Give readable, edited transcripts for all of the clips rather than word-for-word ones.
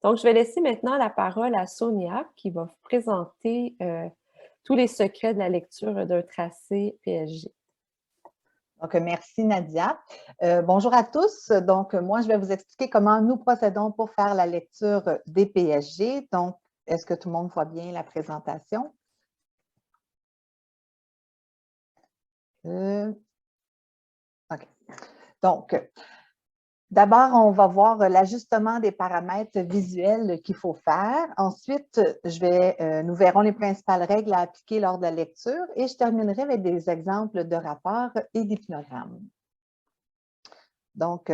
Donc, je vais laisser maintenant la parole à Sonia qui va vous présenter tous les secrets de la lecture d'un tracé PSG. Donc, merci Nadia. Bonjour à tous. Donc, moi, je vais vous expliquer comment nous procédons pour faire la lecture des PSG. Donc, est-ce que tout le monde voit bien la présentation? OK. Donc, d'abord, on va voir l'ajustement des paramètres visuels qu'il faut faire. Ensuite, nous verrons les principales règles à appliquer lors de la lecture et je terminerai avec des exemples de rapports et d'hypnogrammes. Donc,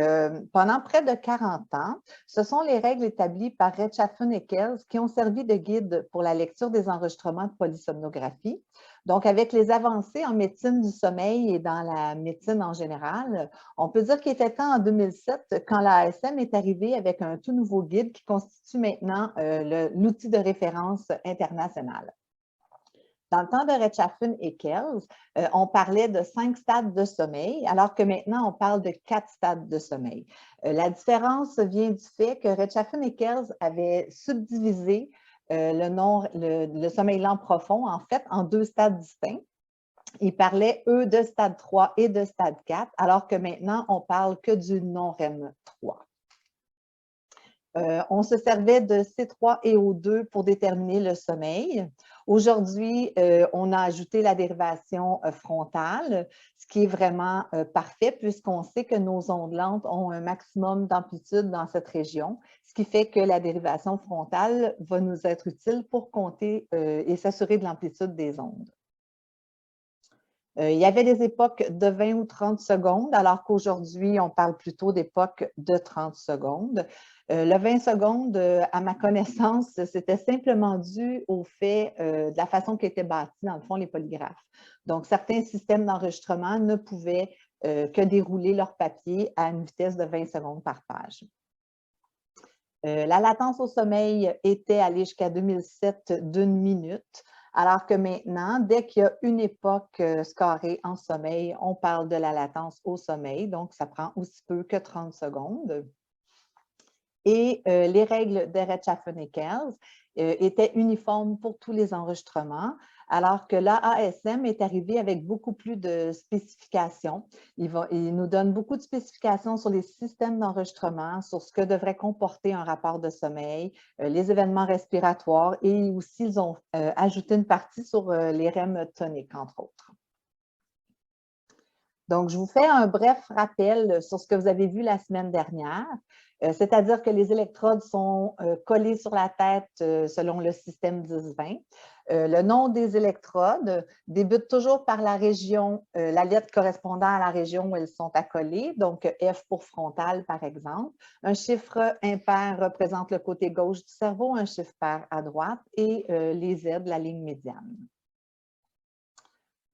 pendant près de 40 ans, ce sont les règles établies par Rechtschaffen et Kells qui ont servi de guide pour la lecture des enregistrements de polysomnographie. Donc, avec les avancées en médecine du sommeil et dans la médecine en général, on peut dire qu'il était temps en 2007 quand l'ASM est arrivée avec un tout nouveau guide qui constitue maintenant l'outil de référence international. Dans le temps de Rechtschaffen et Kells, on parlait de 5 stades de sommeil, alors que maintenant, on parle de 4 stades de sommeil. La différence vient du fait que Rechtschaffen et Kells avaient subdivisé le sommeil lent profond, en fait, en 2 stades distincts. Ils parlaient, eux, de stade 3 et de stade 4, alors que maintenant, on parle que du non-REM 3. On se servait de C3 et O2 pour déterminer le sommeil. Aujourd'hui, on a ajouté la dérivation frontale, ce qui est vraiment parfait puisqu'on sait que nos ondes lentes ont un maximum d'amplitude dans cette région, ce qui fait que la dérivation frontale va nous être utile pour compter et s'assurer de l'amplitude des ondes. Il y avait des époques de 20 ou 30 secondes, alors qu'aujourd'hui, on parle plutôt d'époques de 30 secondes. Le 20 secondes, à ma connaissance, c'était simplement dû au fait de la façon qu'étaient bâtis, dans le fond, les polygraphes. Donc, certains systèmes d'enregistrement ne pouvaient que dérouler leur papier à une vitesse de 20 secondes par page. La latence au sommeil était allée jusqu'à 2007 d'une minute, alors que maintenant, dès qu'il y a une époque scorée en sommeil, on parle de la latence au sommeil, donc ça prend aussi peu que 30 secondes. Et les règles de Rechtschaffen et Kells étaient uniformes pour tous les enregistrements, alors que l'ASM est arrivé avec beaucoup plus de spécifications. Il nous donne beaucoup de spécifications sur les systèmes d'enregistrement, sur ce que devrait comporter un rapport de sommeil, les événements respiratoires et aussi ils ont ajouté une partie sur les REM toniques, entre autres. Donc, je vous fais un bref rappel sur ce que vous avez vu la semaine dernière, c'est-à-dire que les électrodes sont collées sur la tête selon le système 10-20. Le nom des électrodes débute toujours par la région, la lettre correspondant à la région où elles sont accolées, donc F pour frontal, par exemple. Un chiffre impair représente le côté gauche du cerveau, un chiffre pair à droite et les Z, la ligne médiane.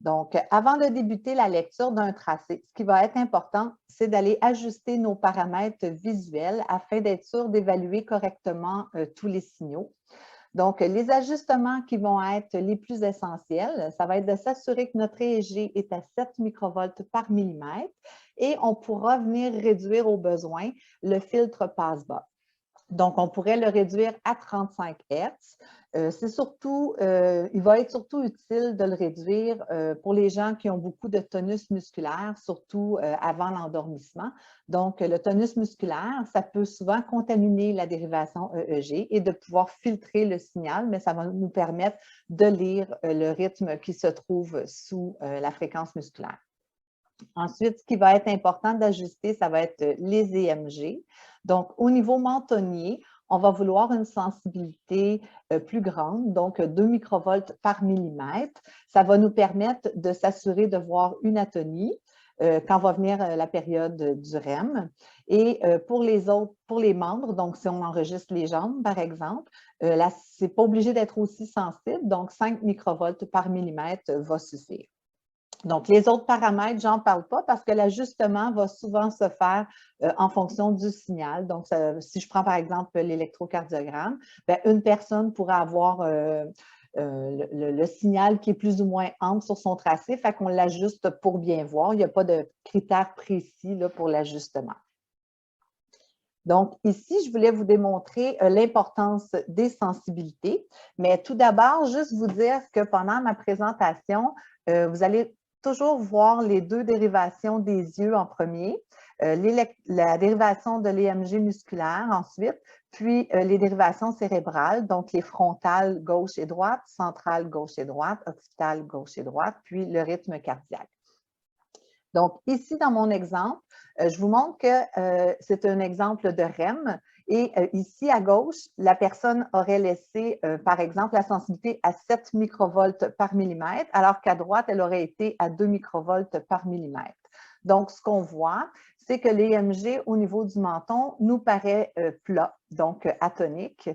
Donc, avant de débuter la lecture d'un tracé, ce qui va être important, c'est d'aller ajuster nos paramètres visuels afin d'être sûr d'évaluer correctement tous les signaux. Donc, les ajustements qui vont être les plus essentiels, ça va être de s'assurer que notre EEG est à 7 microvolts par millimètre et on pourra venir réduire au besoin le filtre passe-bas. Donc, on pourrait le réduire à 35 Hz. Il va être surtout utile de le réduire pour les gens qui ont beaucoup de tonus musculaire, surtout avant l'endormissement. Donc, le tonus musculaire, ça peut souvent contaminer la dérivation EEG et de pouvoir filtrer le signal, mais ça va nous permettre de lire le rythme qui se trouve sous la fréquence musculaire. Ensuite, ce qui va être important d'ajuster, ça va être les EMG. Donc, au niveau mentonnier, on va vouloir une sensibilité plus grande, donc 2 microvolts par millimètre. Ça va nous permettre de s'assurer de voir une atonie quand va venir la période du REM. Et pour les membres, donc si on enregistre les jambes, par exemple, ce n'est pas obligé d'être aussi sensible, donc 5 microvolts par millimètre va suffire. Donc, les autres paramètres, j'en parle pas parce que l'ajustement va souvent se faire en fonction du signal. Donc, si je prends par exemple l'électrocardiogramme, une personne pourra avoir le signal qui est plus ou moins ample sur son tracé, fait qu'on l'ajuste pour bien voir. Il n'y a pas de critères précis là, pour l'ajustement. Donc, ici, je voulais vous démontrer l'importance des sensibilités, mais tout d'abord, juste vous dire que pendant ma présentation, vous allez toujours voir les deux dérivations des yeux en premier, la dérivation de l'EMG musculaire ensuite, puis les dérivations cérébrales, donc les frontales gauche et droite, centrales gauche et droite, occipitales gauche et droite, puis le rythme cardiaque. Donc, ici, dans mon exemple, je vous montre que c'est un exemple de REM. Et ici, à gauche, la personne aurait laissé, par exemple, la sensibilité à 7 microvolts par millimètre, alors qu'à droite, elle aurait été à 2 microvolts par millimètre. Donc, ce qu'on voit, c'est que l'EMG au niveau du menton nous paraît plat, donc atonique.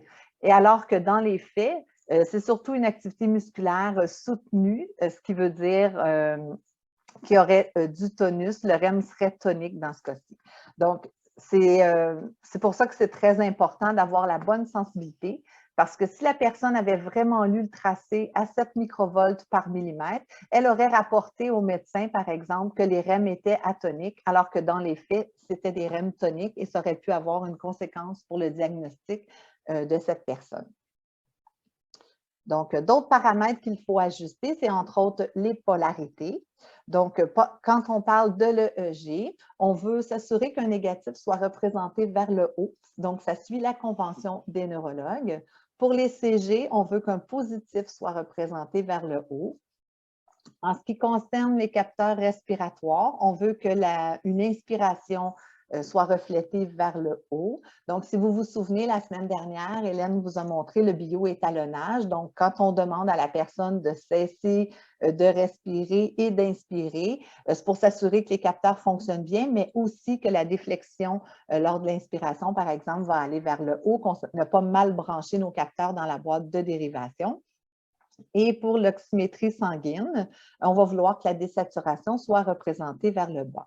Et alors que dans les faits, c'est surtout une activité musculaire soutenue, ce qui veut dire qui aurait du tonus, le REM serait tonique dans ce cas-ci. Donc, c'est pour ça que c'est très important d'avoir la bonne sensibilité, parce que si la personne avait vraiment lu le tracé à 7 microvolts par millimètre, elle aurait rapporté au médecin, par exemple, que les REM étaient atoniques, alors que dans les faits, c'était des REM toniques et ça aurait pu avoir une conséquence pour le diagnostic de cette personne. Donc, d'autres paramètres qu'il faut ajuster, c'est entre autres les polarités. Donc, quand on parle de l'EEG, on veut s'assurer qu'un négatif soit représenté vers le haut. Donc, ça suit la convention des neurologues. Pour les CG, on veut qu'un positif soit représenté vers le haut. En ce qui concerne les capteurs respiratoires, on veut que une inspiration soit reflétée vers le haut. Donc, si vous vous souvenez, la semaine dernière, Hélène vous a montré le bioétalonnage. Donc, quand on demande à la personne de cesser de respirer et d'inspirer, c'est pour s'assurer que les capteurs fonctionnent bien, mais aussi que la déflexion lors de l'inspiration, par exemple, va aller vers le haut, qu'on n'a pas mal branché nos capteurs dans la boîte de dérivation. Et pour l'oxymétrie sanguine, on va vouloir que la désaturation soit représentée vers le bas.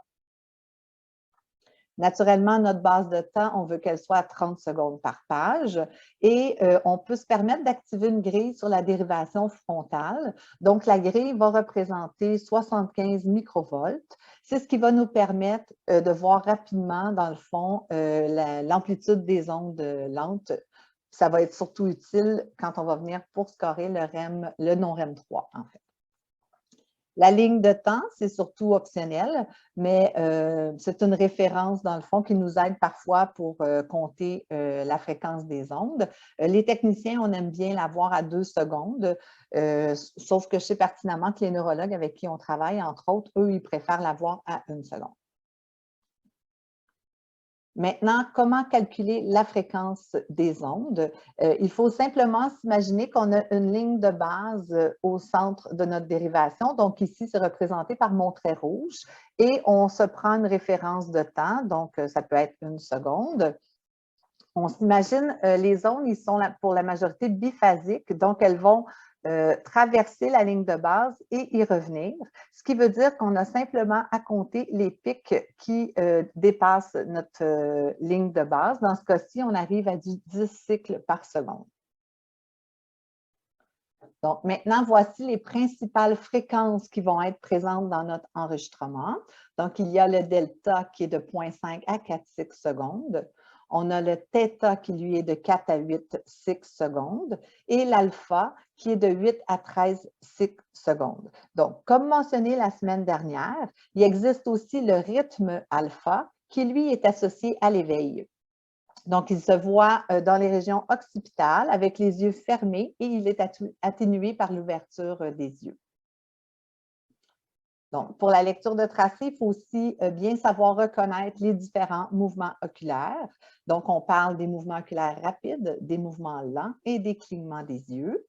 Naturellement, notre base de temps, on veut qu'elle soit à 30 secondes par page et on peut se permettre d'activer une grille sur la dérivation frontale. Donc, la grille va représenter 75 microvolts. C'est ce qui va nous permettre de voir rapidement, dans le fond, l'amplitude des ondes lentes. Ça va être surtout utile quand on va venir pour scorer le non-REM 3, en fait. La ligne de temps, c'est surtout optionnel, mais c'est une référence, dans le fond, qui nous aide parfois pour compter la fréquence des ondes. Les techniciens, on aime bien l'avoir à 2 secondes, sauf que je sais pertinemment que les neurologues avec qui on travaille, entre autres, eux, ils préfèrent l'avoir à 1 seconde. Maintenant, comment calculer la fréquence des ondes? Il faut simplement s'imaginer qu'on a une ligne de base au centre de notre dérivation. Donc ici, c'est représenté par mon trait rouge. Et on se prend une référence de temps, donc ça peut être 1 seconde. On s'imagine, les ondes, ils sont pour la majorité biphasiques, donc elles vont traverser la ligne de base et y revenir, ce qui veut dire qu'on a simplement à compter les pics qui dépassent notre ligne de base. Dans ce cas-ci, on arrive à du 10 cycles par seconde. Donc, maintenant, voici les principales fréquences qui vont être présentes dans notre enregistrement. Donc, il y a le delta qui est de 0,5 à 4 cycles secondes. On a le θ qui, lui, est de 4 à 8 cycles secondes et l'alpha qui est de 8 à 13 cycles secondes. Donc, comme mentionné la semaine dernière, il existe aussi le rythme alpha qui, lui, est associé à l'éveil. Donc, il se voit dans les régions occipitales avec les yeux fermés et il est atténué par l'ouverture des yeux. Donc, pour la lecture de tracé, il faut aussi bien savoir reconnaître les différents mouvements oculaires. Donc, on parle des mouvements oculaires rapides, des mouvements lents et des clignements des yeux.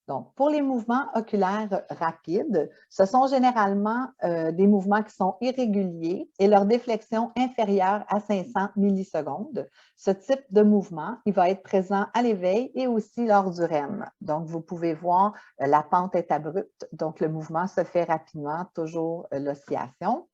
Donc, pour les mouvements oculaires rapides, ce sont généralement des mouvements qui sont irréguliers et leur déflexion inférieure à 500 millisecondes. Ce type de mouvement, il va être présent à l'éveil et aussi lors du REM. Donc, vous pouvez voir, la pente est abrupte, donc le mouvement se fait rapidement, toujours l'oscillation.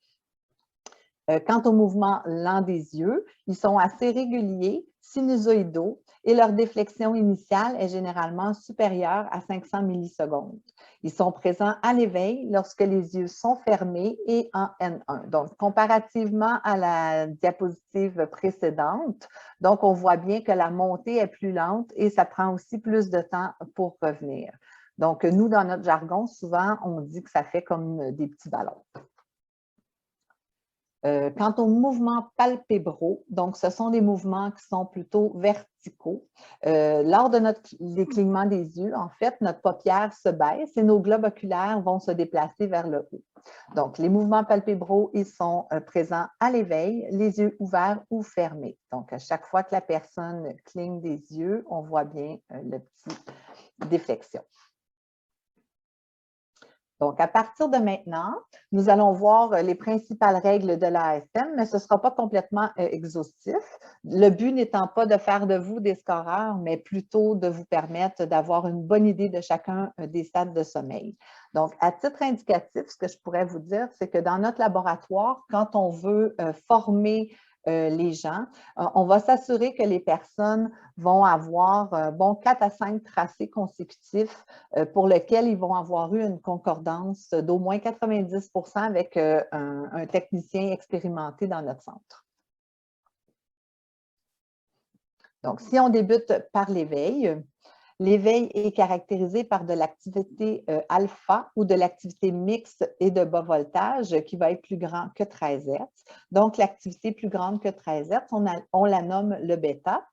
Quant au mouvement lent des yeux, ils sont assez réguliers. sinusoïdaux et leur déflexion initiale est généralement supérieure à 500 millisecondes. Ils sont présents à l'éveil lorsque les yeux sont fermés et en N1. Donc, comparativement à la diapositive précédente, donc on voit bien que la montée est plus lente et ça prend aussi plus de temps pour revenir. Donc, nous, dans notre jargon, souvent, on dit que ça fait comme des petits ballons. Quant aux mouvements palpébraux, donc ce sont des mouvements qui sont plutôt verticaux. Lors de les clignements des yeux, en fait, notre paupière se baisse et nos globes oculaires vont se déplacer vers le haut. Donc, les mouvements palpébraux, ils sont présents à l'éveil, les yeux ouverts ou fermés. Donc, à chaque fois que la personne cligne des yeux, on voit bien le petit déflexion. Donc, à partir de maintenant, nous allons voir les principales règles de l'ASM, mais ce ne sera pas complètement exhaustif. Le but n'étant pas de faire de vous des scoreurs, mais plutôt de vous permettre d'avoir une bonne idée de chacun des stades de sommeil. Donc, à titre indicatif, ce que je pourrais vous dire, c'est que dans notre laboratoire, quand on veut former les gens, on va s'assurer que les personnes vont avoir 4 à 5 tracés consécutifs pour lesquels ils vont avoir eu une concordance d'au moins 90% avec un technicien expérimenté dans notre centre. Donc, si on débute par l'éveil, l'éveil est caractérisé par de l'activité alpha ou de l'activité mixte et de bas voltage qui va être plus grand que 13 Hz. Donc, l'activité plus grande que 13 Hz, on la nomme le bêta.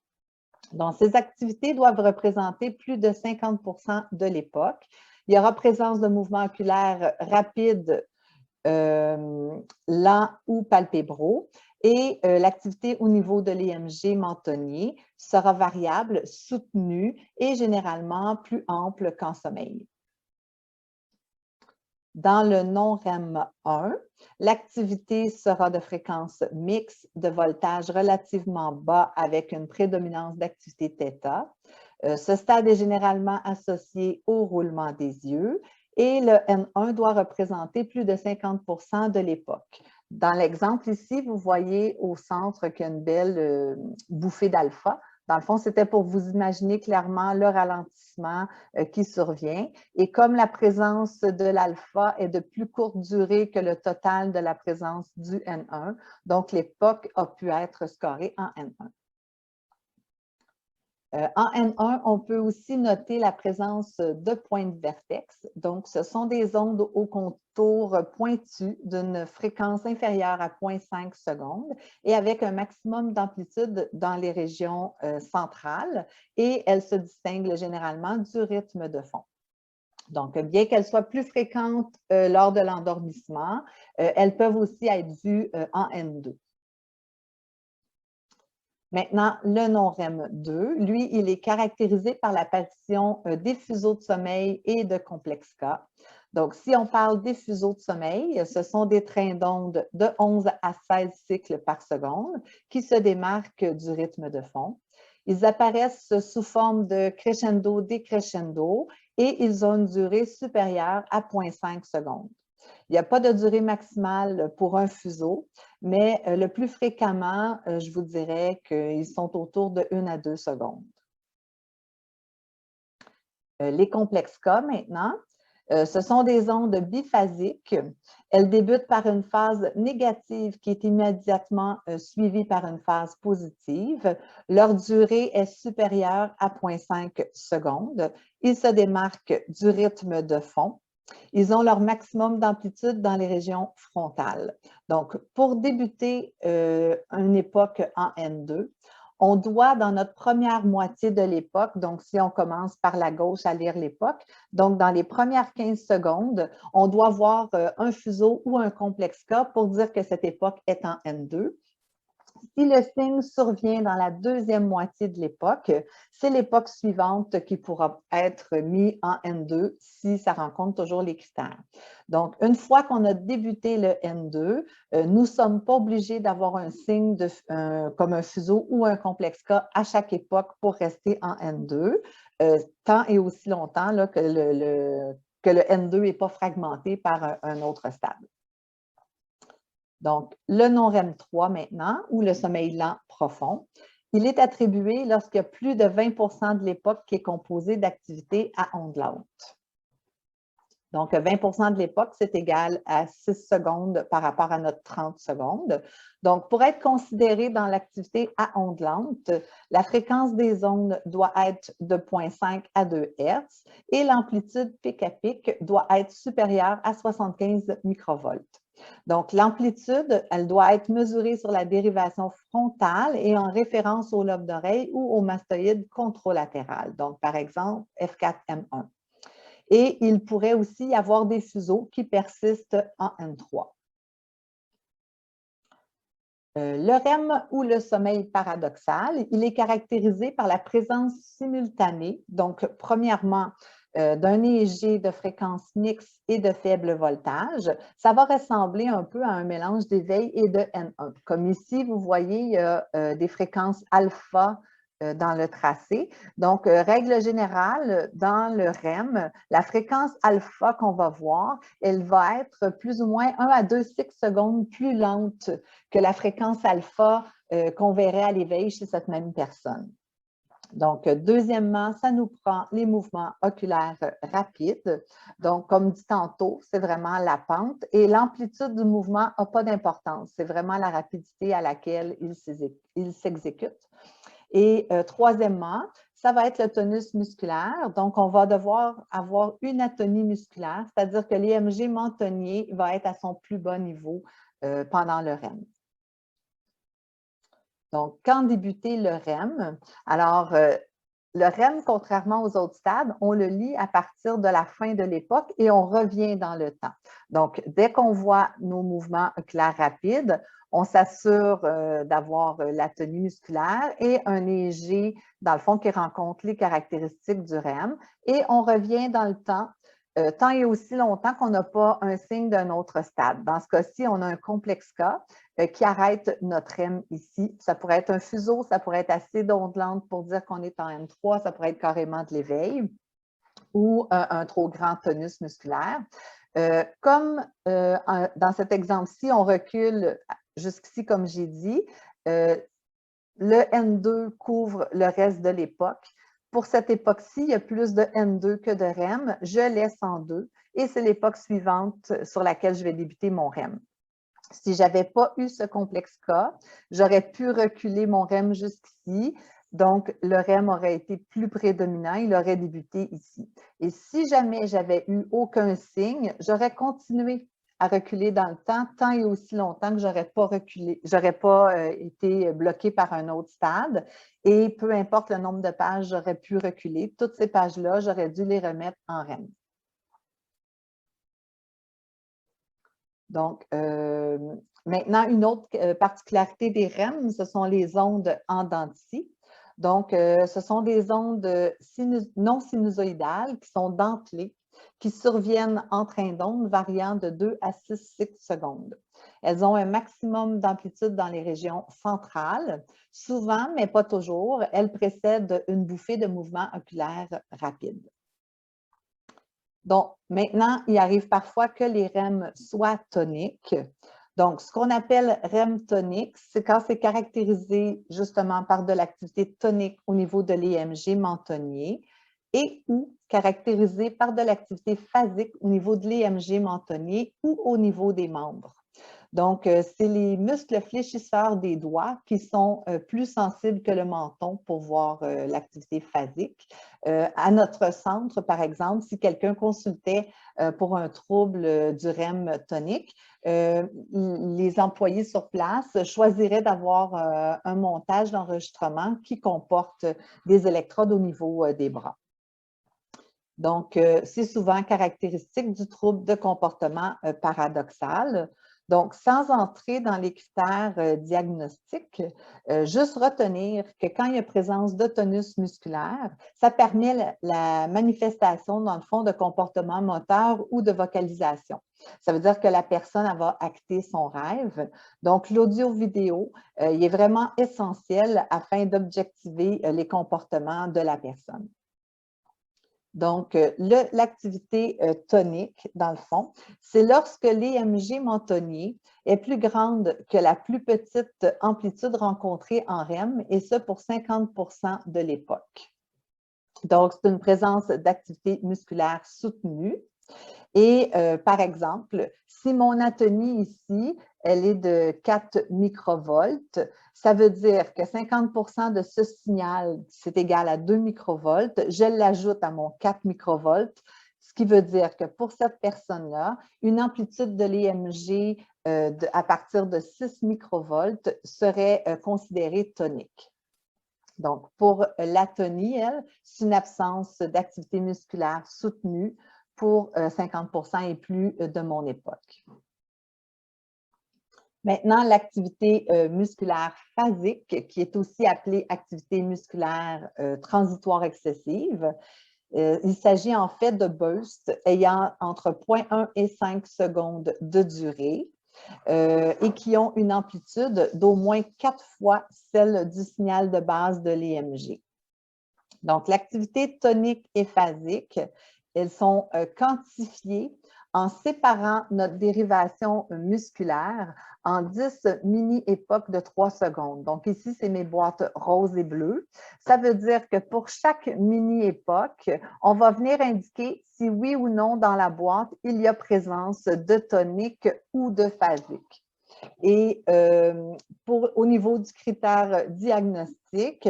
Donc, ces activités doivent représenter plus de 50% de l'époque. Il y aura présence de mouvements oculaires rapides, lents ou palpébraux. Et l'activité au niveau de l'EMG mentonnier sera variable, soutenue et généralement plus ample qu'en sommeil. Dans le non-REM 1, l'activité sera de fréquence mixte, de voltage relativement bas avec une prédominance d'activité θ. Ce stade est généralement associé au roulement des yeux et le N1 doit représenter plus de 50% de l'époque. Dans l'exemple ici, vous voyez au centre qu'il y a une belle bouffée d'alpha. Dans le fond, c'était pour vous imaginer clairement le ralentissement qui survient. Et comme la présence de l'alpha est de plus courte durée que le total de la présence du N1, donc l'époque a pu être scorée en N1. En N1, on peut aussi noter la présence de points de vertex. Donc, ce sont des ondes au contour pointu d'une fréquence inférieure à 0,5 secondes et avec un maximum d'amplitude dans les régions centrales et elles se distinguent généralement du rythme de fond. Donc, bien qu'elles soient plus fréquentes lors de l'endormissement, elles peuvent aussi être vues en N2. Maintenant, le non-REM 2, lui, il est caractérisé par l'apparition des fuseaux de sommeil et de complexes K. Donc, si on parle des fuseaux de sommeil, ce sont des trains d'ondes de 11 à 16 cycles par seconde qui se démarquent du rythme de fond. Ils apparaissent sous forme de crescendo-décrescendo et ils ont une durée supérieure à 0,5 secondes. Il n'y a pas de durée maximale pour un fuseau, mais le plus fréquemment, je vous dirais qu'ils sont autour de 1 à 2 secondes. Les complexes K maintenant, ce sont des ondes biphasiques. Elles débutent par une phase négative qui est immédiatement suivie par une phase positive. Leur durée est supérieure à 0,5 secondes. Ils se démarquent du rythme de fond. Ils ont leur maximum d'amplitude dans les régions frontales. Donc, pour débuter une époque en N2, on doit, dans notre première moitié de l'époque, donc si on commence par la gauche à lire l'époque, donc dans les premières 15 secondes, on doit voir un fuseau ou un complexe K pour dire que cette époque est en N2. Si le signe survient dans la deuxième moitié de l'époque, c'est l'époque suivante qui pourra être mis en N2 si ça rencontre toujours les critères. Donc, une fois qu'on a débuté le N2, nous ne sommes pas obligés d'avoir un signe comme un fuseau ou un complexe K à chaque époque pour rester en N2, tant et aussi longtemps là, que le N2 n'est pas fragmenté par un autre stade. Donc, le non-REM 3 maintenant, ou le sommeil lent profond, Il est attribué lorsqu'il y a plus de 20% de l'époque qui est composée d'activités à ondes lentes. Donc, 20% de l'époque, c'est égal à 6 secondes par rapport à notre 30 secondes. Donc, pour être considéré dans l'activité à ondes lentes, la fréquence des ondes doit être de 0,5 à 2 Hz et l'amplitude pic à pic doit être supérieure à 75 microvolts. Donc, l'amplitude, elle doit être mesurée sur la dérivation frontale et en référence au lobe d'oreille ou au mastoïde contralatéral. Donc, par exemple, F4M1. Et il pourrait aussi y avoir des fuseaux qui persistent en N3. Le REM ou le sommeil paradoxal, il est caractérisé par la présence simultanée, donc premièrement, d'un EEG de fréquence mixte et de faible voltage. Ça va ressembler un peu à un mélange d'éveil et de N1. Comme ici, vous voyez, il y a des fréquences alpha dans le tracé. Donc, règle générale, dans le REM, la fréquence alpha qu'on va voir, elle va être plus ou moins 1 à 2 secondes plus lente que la fréquence alpha qu'on verrait à l'éveil chez cette même personne. Donc, deuxièmement, ça nous prend les mouvements oculaires rapides. Donc, comme dit tantôt, c'est vraiment la pente et l'amplitude du mouvement n'a pas d'importance. C'est vraiment la rapidité à laquelle il s'exécute. Et troisièmement, ça va être le tonus musculaire. Donc, on va devoir avoir une atonie musculaire, c'est-à-dire que l'EMG mentonnier va être à son plus bas niveau pendant le REM. Donc, quand débuter le REM? Alors, le REM, contrairement aux autres stades, on le lit à partir de la fin de l'époque et on revient dans le temps. Donc, dès qu'on voit nos mouvements oculaires rapides, on s'assure d'avoir l'atonie musculaire et un EEG, dans le fond, qui rencontre les caractéristiques du REM. Et on revient dans le temps, tant et aussi longtemps qu'on n'a pas un signe d'un autre stade. Dans ce cas-ci, on a un complexe cas qui arrête notre REM ici. Ça pourrait être un fuseau, ça pourrait être assez d'ondes lentes pour dire qu'on est en M3, ça pourrait être carrément de l'éveil ou un trop grand tonus musculaire. Comme dans cet exemple-ci, on recule jusqu'ici, comme j'ai dit, le N2 couvre le reste de l'époque. Pour cette époque-ci, il y a plus de N2 que de REM. Je laisse en 2 et c'est l'époque suivante sur laquelle je vais débuter mon REM. Si je n'avais pas eu ce complexe cas, j'aurais pu reculer mon REM jusqu'ici. Donc, le REM aurait été plus prédominant, il aurait débuté ici. Et si jamais j'avais eu aucun signe, j'aurais continué à reculer dans le temps, tant et aussi longtemps que je n'aurais pas reculé, j'aurais pas été bloquée par un autre stade. Et peu importe le nombre de pages, j'aurais pu reculer. Toutes ces pages-là, j'aurais dû les remettre en REM. Donc, maintenant, une autre particularité des REM, ce sont les ondes en dents de scie. Donc, ce sont des ondes non sinusoïdales qui sont dentelées, qui surviennent en train d'ondes variant de 2 à 6 secondes. Elles ont un maximum d'amplitude dans les régions centrales. Souvent, mais pas toujours, elles précèdent une bouffée de mouvement oculaire rapide. Donc, maintenant, il arrive parfois que les REM soient toniques. Donc, ce qu'on appelle REM tonique, c'est quand c'est caractérisé justement par de l'activité tonique au niveau de l'EMG mentonnier et ou caractérisé par de l'activité phasique au niveau de l'EMG mentonnier ou au niveau des membres. Donc, c'est les muscles fléchisseurs des doigts qui sont plus sensibles que le menton pour voir l'activité phasique. À notre centre, par exemple, si quelqu'un consultait pour un trouble du REM tonique, les employés sur place choisiraient d'avoir un montage d'enregistrement qui comporte des électrodes au niveau des bras. Donc, c'est souvent caractéristique du trouble de comportement paradoxal. Donc, sans entrer dans les critères diagnostiques, juste retenir que quand il y a présence de tonus musculaire, ça permet la manifestation, dans le fond, de comportement moteur ou de vocalisation. Ça veut dire que la personne elle va acter son rêve. Donc, l'audio-vidéo, il est vraiment essentiel afin d'objectiver les comportements de la personne. Donc, l'activité tonique, dans le fond, c'est lorsque l'EMG mentonnier est plus grande que la plus petite amplitude rencontrée en REM, et ce pour 50% de l'époque. Donc, c'est une présence d'activité musculaire soutenue. Et par exemple, si mon atonie ici, elle est de 4 microvolts, ça veut dire que 50% de ce signal, c'est égal à 2 microvolts, je l'ajoute à mon 4 microvolts, ce qui veut dire que pour cette personne-là, une amplitude de l'EMG à partir de 6 microvolts serait considérée tonique. Donc, pour l'atonie, elle, c'est une absence d'activité musculaire soutenue pour 50% et plus de mon époque. Maintenant, l'activité musculaire phasique, qui est aussi appelée activité musculaire transitoire excessive. Il s'agit en fait de bursts ayant entre 0,1 et 5 secondes de durée et qui ont une amplitude d'au moins 4 fois celle du signal de base de l'EMG. Donc, l'activité tonique et phasique, elles sont quantifiées en séparant notre dérivation musculaire en 10 mini-époques de 3 secondes. Donc, ici, c'est mes boîtes roses et bleues. Ça veut dire que pour chaque mini-époque, on va venir indiquer si oui ou non dans la boîte, il y a présence de tonique ou de phasique. Et au niveau du critère diagnostic,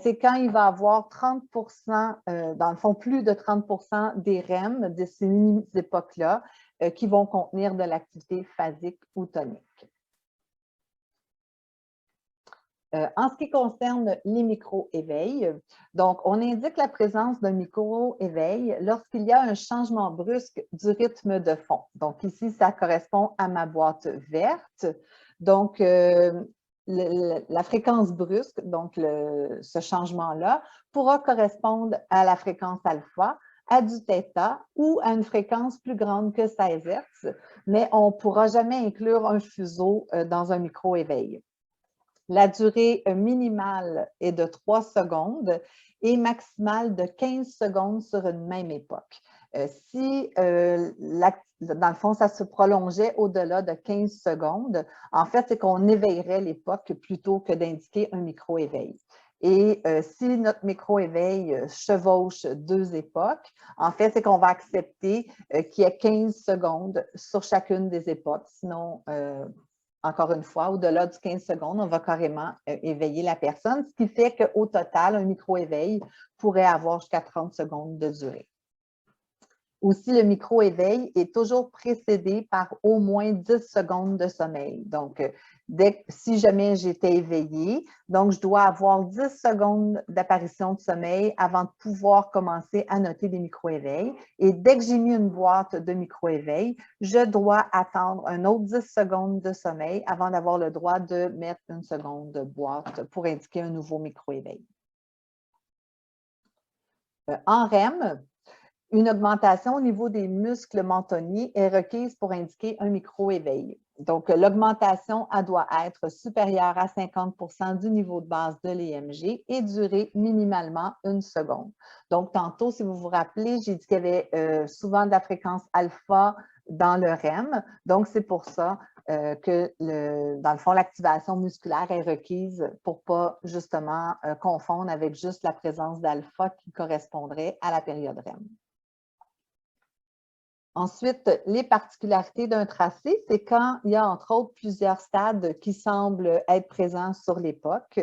c'est quand il va avoir 30%, dans le fond, plus de 30% des REM de ces mini-époques-là qui vont contenir de l'activité phasique ou tonique. En ce qui concerne les micro-éveils, donc on indique la présence d'un micro-éveil lorsqu'il y a un changement brusque du rythme de fond. Donc ici, ça correspond à ma boîte verte. Donc, la fréquence brusque, donc ce changement-là, pourra correspondre à la fréquence alpha, à du θ ou à une fréquence plus grande que 16 Hz, mais on ne pourra jamais inclure un fuseau dans un micro-éveil. La durée minimale est de 3 secondes et maximale de 15 secondes sur une même époque. Si, dans le fond, ça se prolongeait au-delà de 15 secondes, en fait, c'est qu'on éveillerait l'époque plutôt que d'indiquer un micro-éveil. Et si notre micro-éveil chevauche 2 époques, en fait, c'est qu'on va accepter qu'il y ait 15 secondes sur chacune des époques. Sinon, encore une fois, au-delà du 15 secondes, on va carrément éveiller la personne, ce qui fait qu'au total, un micro-éveil pourrait avoir jusqu'à 30 secondes de durée. Aussi, le micro-éveil est toujours précédé par au moins 10 secondes de sommeil. Donc, si jamais j'étais éveillée, donc je dois avoir 10 secondes d'apparition de sommeil avant de pouvoir commencer à noter des micro-éveils. Et dès que j'ai mis une boîte de micro-éveil, je dois attendre un autre 10 secondes de sommeil avant d'avoir le droit de mettre une seconde de boîte pour indiquer un nouveau micro-éveil. En REM, une augmentation au niveau des muscles mentonniers est requise pour indiquer un micro-éveil. Donc, l'augmentation doit être supérieure à 50% du niveau de base de l'EMG et durer minimalement 1 seconde. Donc, tantôt, si vous vous rappelez, j'ai dit qu'il y avait souvent de la fréquence alpha dans le REM. Donc, c'est pour ça que, dans le fond, l'activation musculaire est requise pour ne pas justement confondre avec juste la présence d'alpha qui correspondrait à la période REM. Ensuite, les particularités d'un tracé, c'est quand il y a entre autres plusieurs stades qui semblent être présents sur l'époque.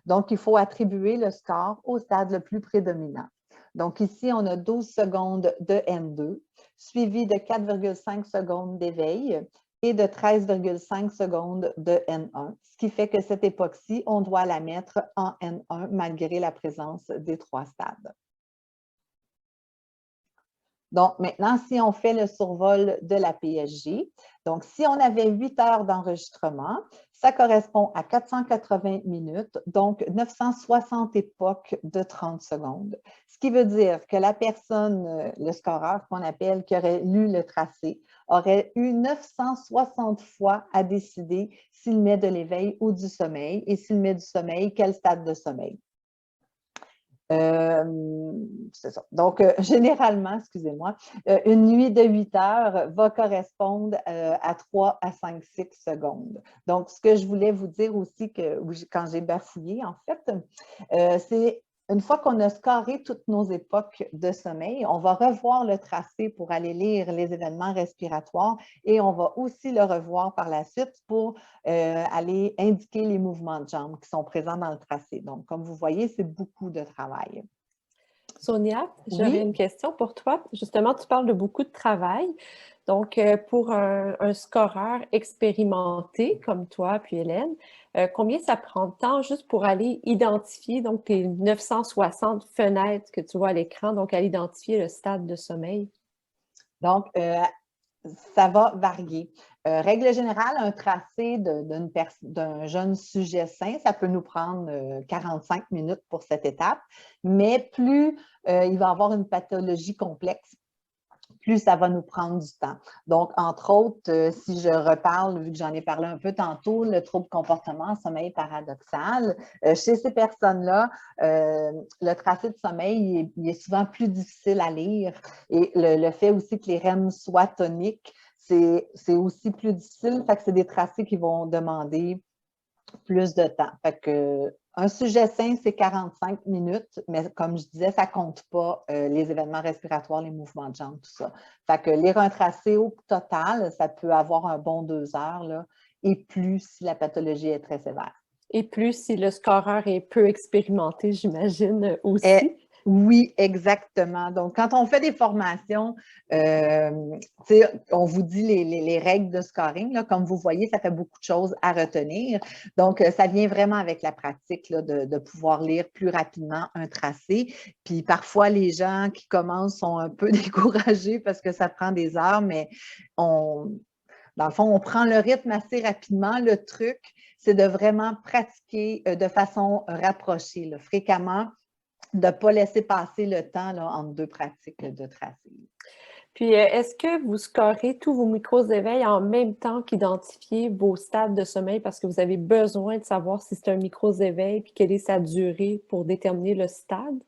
Donc, il faut attribuer le score au stade le plus prédominant. Donc, ici, on a 12 secondes de N2, suivi de 4,5 secondes d'éveil et de 13,5 secondes de N1, ce qui fait que cette époque-ci, on doit la mettre en N1 malgré la présence des 3 stades. Donc, maintenant, si on fait le survol de la PSG, donc si on avait 8 heures d'enregistrement, ça correspond à 480 minutes, donc 960 époques de 30 secondes. Ce qui veut dire que la personne, le scoreur qu'on appelle, qui aurait lu le tracé, aurait eu 960 fois à décider s'il met de l'éveil ou du sommeil, et s'il met du sommeil, quel stade de sommeil. c'est ça. Donc, généralement, excusez-moi, une nuit de 8 heures va correspondre à 3 à 5 cycles secondes. Donc, ce que je voulais vous dire aussi, quand j'ai bafouillé, en fait, c'est une fois qu'on a scoré toutes nos époques de sommeil, on va revoir le tracé pour aller lire les événements respiratoires et on va aussi le revoir par la suite pour aller indiquer les mouvements de jambes qui sont présents dans le tracé. Donc, comme vous voyez, c'est beaucoup de travail. Sonia, j'aurais Oui, une question pour toi. Justement, tu parles de beaucoup de travail. Donc, pour un scoreur expérimenté comme toi puis Hélène, combien ça prend de temps juste pour aller identifier donc tes 960 fenêtres que tu vois à l'écran, donc aller identifier le stade de sommeil? donc ça va varier. Règle générale, un tracé d'un jeune sujet sain, ça peut nous prendre 45 minutes pour cette étape, mais plus il va avoir une pathologie complexe, plus ça va nous prendre du temps. Donc, entre autres, si je reparle, vu que j'en ai parlé un peu tantôt, le trouble comportement sommeil paradoxal, chez ces personnes-là, le tracé de sommeil il est souvent plus difficile à lire et le fait aussi que les REM soient toniques, c'est aussi plus difficile, fait que c'est des tracés qui vont demander plus de temps. Fait que, un sujet sain, c'est 45 minutes, mais comme je disais, ça ne compte pas les événements respiratoires, les mouvements de jambes, tout ça. Fait que lire un tracé au total, ça peut avoir un bon 2 heures, là, et plus si la pathologie est très sévère. Et plus si le scoreur est peu expérimenté, j'imagine Eh, aussi. oui, exactement. Donc, quand on fait des formations, on vous dit les règles de scoring. Là, comme vous voyez, ça fait beaucoup de choses à retenir. Donc, ça vient vraiment avec la pratique là, de pouvoir lire plus rapidement un tracé. Puis parfois, les gens qui commencent sont un peu découragés parce que ça prend des heures, mais dans le fond, on prend le rythme assez rapidement. Le truc, c'est de vraiment pratiquer de façon rapprochée, là, fréquemment de ne pas laisser passer le temps là, entre deux pratiques de tracé. Puis, est-ce que vous scorez tous vos micros d'éveil en même temps qu'identifiez vos stades de sommeil parce que vous avez besoin de savoir si c'est un micro d'éveil puis quelle est sa durée pour déterminer le stade?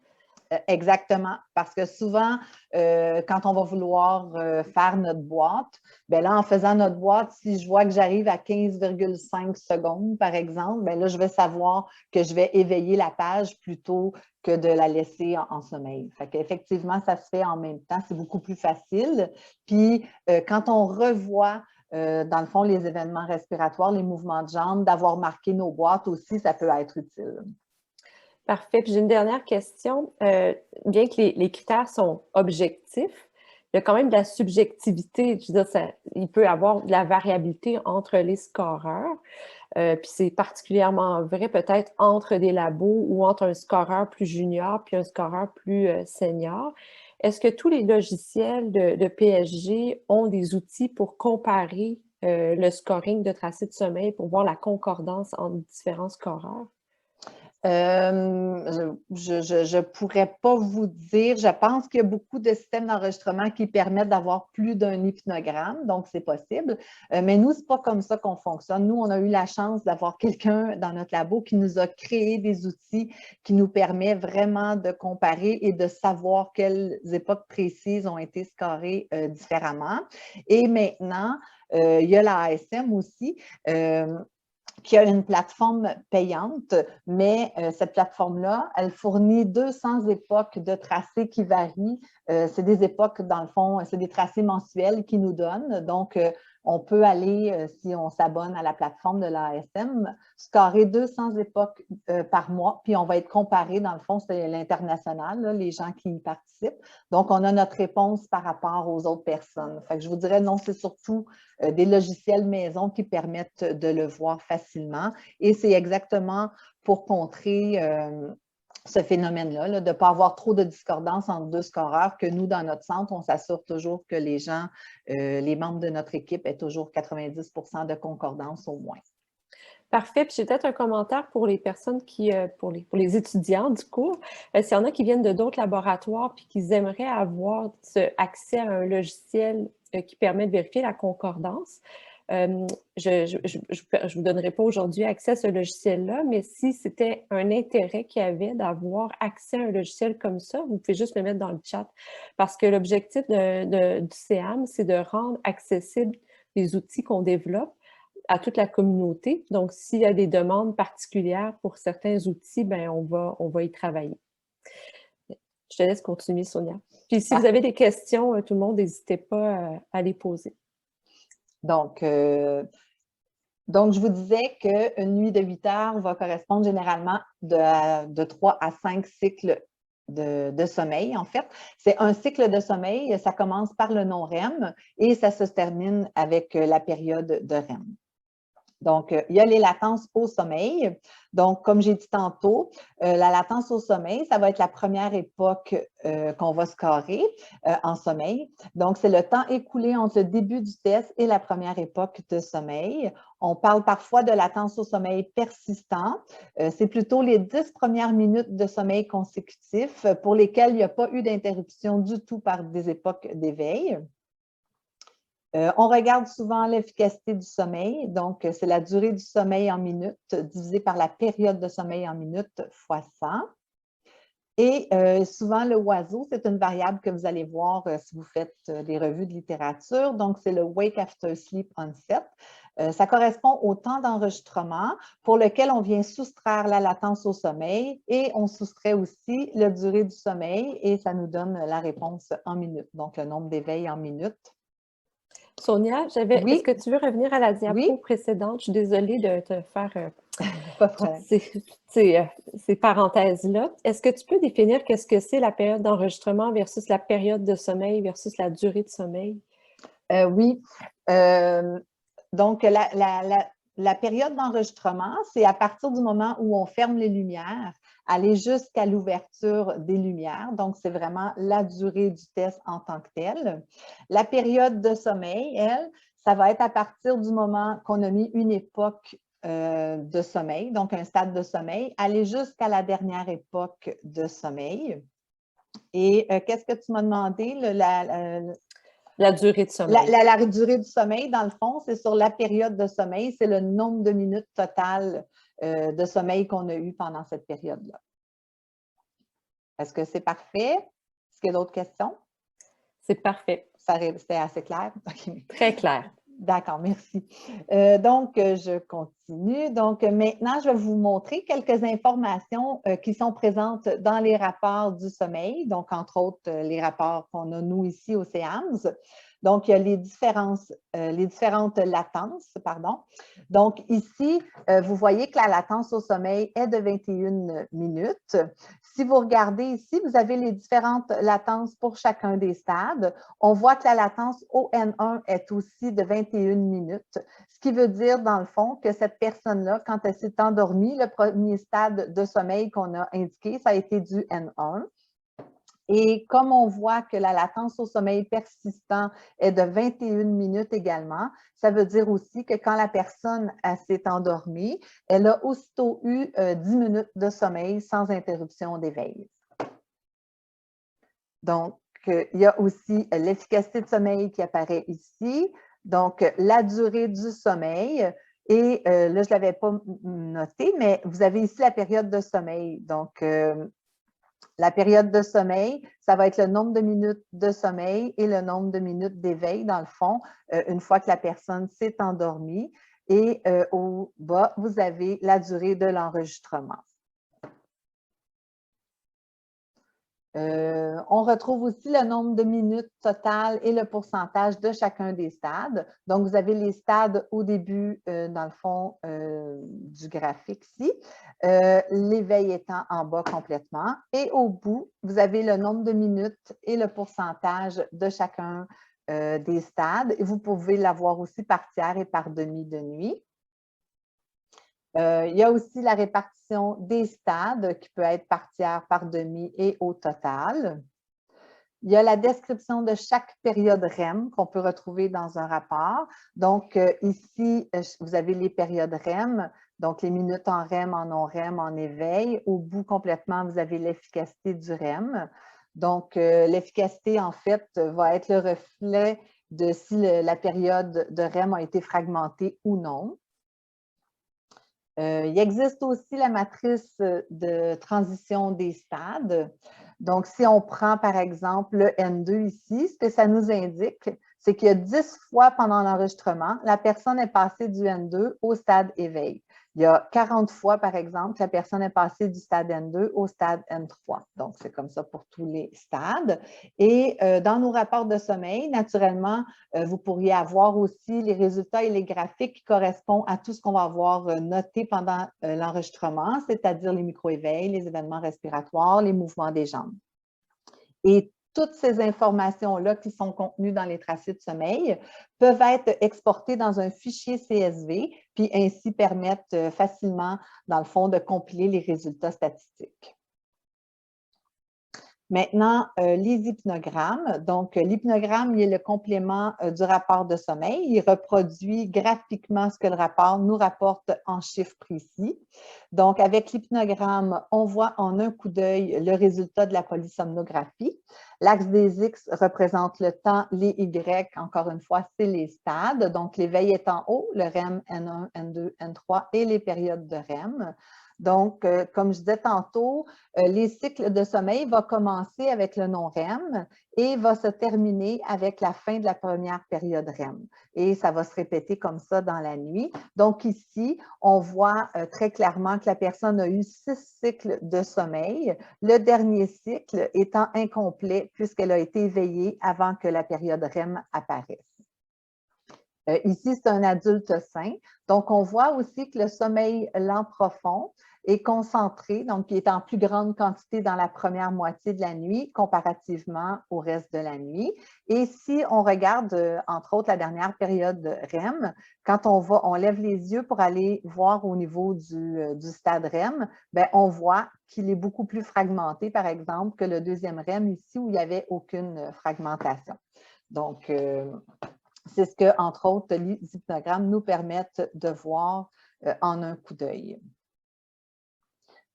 Exactement, parce que souvent, quand on va vouloir faire notre boîte, bien là, en faisant notre boîte, si je vois que j'arrive à 15,5 secondes, par exemple, bien là, je vais savoir que je vais éveiller la page plutôt que de la laisser en sommeil. Fait qu'effectivement, ça se fait en même temps, c'est beaucoup plus facile. Puis, quand on revoit dans le fond, les événements respiratoires, les mouvements de jambes, d'avoir marqué nos boîtes aussi, ça peut être utile. Parfait. Puis j'ai une dernière question. Bien que les critères sont objectifs, il y a quand même de la subjectivité. Je veux dire, il peut y avoir de la variabilité entre les scoreurs. Puis c'est particulièrement vrai peut-être entre des labos ou entre un scoreur plus junior puis un scoreur plus senior. Est-ce que tous les logiciels de PSG ont des outils pour comparer le scoring de tracé de sommeil pour voir la concordance entre différents scoreurs? Je ne pourrais pas vous dire. Je pense qu'il y a beaucoup de systèmes d'enregistrement qui permettent d'avoir plus d'un hypnogramme, donc c'est possible. Mais nous, ce n'est pas comme ça qu'on fonctionne. Nous, on a eu la chance d'avoir quelqu'un dans notre labo qui nous a créé des outils qui nous permettent vraiment de comparer et de savoir quelles époques précises ont été scorées différemment. Et maintenant, il y a la ASM aussi. Qui a une plateforme payante, mais cette plateforme-là, elle fournit 200 époques de tracés qui varient. C'est des époques, dans le fond, c'est des tracés mensuels qui nous donnent. Donc, on peut aller, si on s'abonne à la plateforme de l'ASM, scorer 200 époques par mois, puis on va être comparé, dans le fond, c'est l'international, les gens qui y participent. Donc, on a notre réponse par rapport aux autres personnes. Fait que je vous dirais, non, c'est surtout des logiciels maison qui permettent de le voir facilement. Et c'est exactement pour contrer ce phénomène-là, là, de ne pas avoir trop de discordance entre deux scoreurs, que nous, dans notre centre, on s'assure toujours que les gens, les membres de notre équipe aient toujours 90% de concordance au moins. Parfait. Puis j'ai peut-être un commentaire pour les personnes qui, pour les étudiants du cours. S'il y en a qui viennent de d'autres laboratoires puis qui aimeraient avoir accès à un logiciel qui permet de vérifier la concordance, Je vous donnerai pas aujourd'hui accès à ce logiciel-là, mais si c'était un intérêt qu'il y avait d'avoir accès à un logiciel comme ça, vous pouvez juste le mettre dans le chat. Parce que l'objectif du CEAM, c'est de rendre accessibles les outils qu'on développe à toute la communauté. Donc, s'il y a des demandes particulières pour certains outils, ben on va y travailler. Je te laisse continuer, Sonia. Puis si vous avez des questions, tout le monde, n'hésitez pas à les poser. Donc, je vous disais qu'une nuit de 8 heures va correspondre généralement de 3 à 5 cycles de sommeil, en fait. C'est un cycle de sommeil, ça commence par le non-REM et ça se termine avec la période de REM. Donc, il y a les latences au sommeil. Donc, comme j'ai dit tantôt, la latence au sommeil, ça va être la première époque qu'on va scorer en sommeil. Donc, c'est le temps écoulé entre le début du test et la première époque de sommeil. On parle parfois de latence au sommeil persistant. C'est plutôt les 10 premières minutes de sommeil consécutifs pour lesquelles il n'y a pas eu d'interruption du tout par des époques d'éveil. On regarde souvent l'efficacité du sommeil, donc c'est la durée du sommeil en minutes divisée par la période de sommeil en minutes fois 100. Et souvent, le WASO, c'est une variable que vous allez voir si vous faites des revues de littérature. Donc, c'est le Wake After Sleep Onset. Ça correspond au temps d'enregistrement pour lequel on vient soustraire la latence au sommeil et on soustrait aussi la durée du sommeil et ça nous donne la réponse en minutes, donc le nombre d'éveils en minutes. Sonia, Oui. est-ce que tu veux revenir à la diapo Oui. précédente? Je suis désolée de te faire Pas de problème. ces parenthèses-là. Est-ce que tu peux définir qu'est-ce que c'est la période d'enregistrement versus la période de sommeil versus la durée de sommeil? Oui. Donc, la période d'enregistrement, c'est à partir du moment où on ferme les lumières, aller jusqu'à l'ouverture des lumières. Donc, c'est vraiment la durée du test en tant que tel. La période de sommeil, elle, ça va être à partir du moment qu'on a mis une époque de sommeil, donc un stade de sommeil, aller jusqu'à la dernière époque de sommeil. Et qu'est-ce que tu m'as demandé? La durée de sommeil. La durée du sommeil, dans le fond, c'est sur la période de sommeil, c'est le nombre de minutes totales de sommeil qu'on a eu pendant cette période-là. Est-ce que c'est parfait? Est-ce qu'il y a d'autres questions? C'est parfait. C'était assez clair? Okay. Très clair. D'accord, merci. Donc, je continue. Donc, maintenant, je vais vous montrer quelques informations qui sont présentes dans les rapports du sommeil, donc, entre autres, les rapports qu'on a, nous, ici, au CEAMS. Donc, il y a les différentes latences, pardon. Donc, ici, vous voyez que la latence au sommeil est de 21 minutes. Si vous regardez ici, vous avez les différentes latences pour chacun des stades. On voit que la latence au N1 est aussi de 21 minutes, ce qui veut dire, dans le fond, que cette personne-là, quand elle s'est endormie, le premier stade de sommeil qu'on a indiqué, ça a été du N1. Et comme on voit que la latence au sommeil persistant est de 21 minutes également, ça veut dire aussi que quand la personne s'est endormie, elle a aussitôt eu 10 minutes de sommeil sans interruption d'éveil. Donc, il y a aussi l'efficacité de sommeil qui apparaît ici, donc la durée du sommeil. Et là, je ne l'avais pas noté, mais vous avez ici la période de sommeil. Donc, la période de sommeil, ça va être le nombre de minutes de sommeil et le nombre de minutes d'éveil, dans le fond, une fois que la personne s'est endormie. Et au bas, vous avez la durée de l'enregistrement. On retrouve aussi le nombre de minutes totales et le pourcentage de chacun des stades. Donc, vous avez les stades au début, dans le fond, du graphique ici, l'éveil étant en bas complètement. Et au bout, vous avez le nombre de minutes et le pourcentage de chacun des stades. Et vous pouvez l'avoir aussi par tiers et par demi de nuit. Il y a aussi la répartition des stades qui peut être par tiers, par demi et au total. Il y a la description de chaque période REM qu'on peut retrouver dans un rapport. Donc, ici, vous avez les périodes REM, donc les minutes en REM, en non-REM, en éveil. Au bout complètement, vous avez l'efficacité du REM. Donc, l'efficacité, en fait, va être le reflet de si la période de REM a été fragmentée ou non. Il existe aussi la matrice de transition des stades. Donc, si on prend par exemple le N2 ici, ce que ça nous indique, c'est qu'il y a 10 fois pendant l'enregistrement, la personne est passée du N2 au stade éveil. Il y a 40 fois, par exemple, que la personne est passée du stade N2 au stade N3. Donc, c'est comme ça pour tous les stades. Et dans nos rapports de sommeil, naturellement, vous pourriez avoir aussi les résultats et les graphiques qui correspondent à tout ce qu'on va avoir noté pendant l'enregistrement, c'est-à-dire les micro-éveils, les événements respiratoires, les mouvements des jambes. Et toutes ces informations-là qui sont contenues dans les tracés de sommeil peuvent être exportées dans un fichier CSV, puis ainsi permettre facilement, dans le fond, de compiler les résultats statistiques. Maintenant, les hypnogrammes. Donc, l'hypnogramme, il est le complément du rapport de sommeil. Il reproduit graphiquement ce que le rapport nous rapporte en chiffres précis. Donc, avec l'hypnogramme, on voit en un coup d'œil le résultat de la polysomnographie. L'axe des X représente le temps, les Y, encore une fois, c'est les stades. Donc, l'éveil est en haut, le REM, N1, N2, N3 et les périodes de REM. Donc, comme je disais tantôt, les cycles de sommeil vont commencer avec le non-REM et va se terminer avec la fin de la première période REM. Et ça va se répéter comme ça dans la nuit. Donc ici, on voit très clairement que la personne a eu 6 cycles de sommeil, le dernier cycle étant incomplet puisqu'elle a été éveillée avant que la période REM apparaisse. Ici, c'est un adulte sain. Donc, on voit aussi que le sommeil lent profond est concentré, donc qui est en plus grande quantité dans la première moitié de la nuit comparativement au reste de la nuit. Et si on regarde, entre autres, la dernière période de REM, quand on lève les yeux pour aller voir au niveau du stade REM, bien, on voit qu'il est beaucoup plus fragmenté, par exemple, que le deuxième REM ici où il n'y avait aucune fragmentation. Donc, c'est ce que, entre autres, les hypnogrammes nous permettent de voir en un coup d'œil.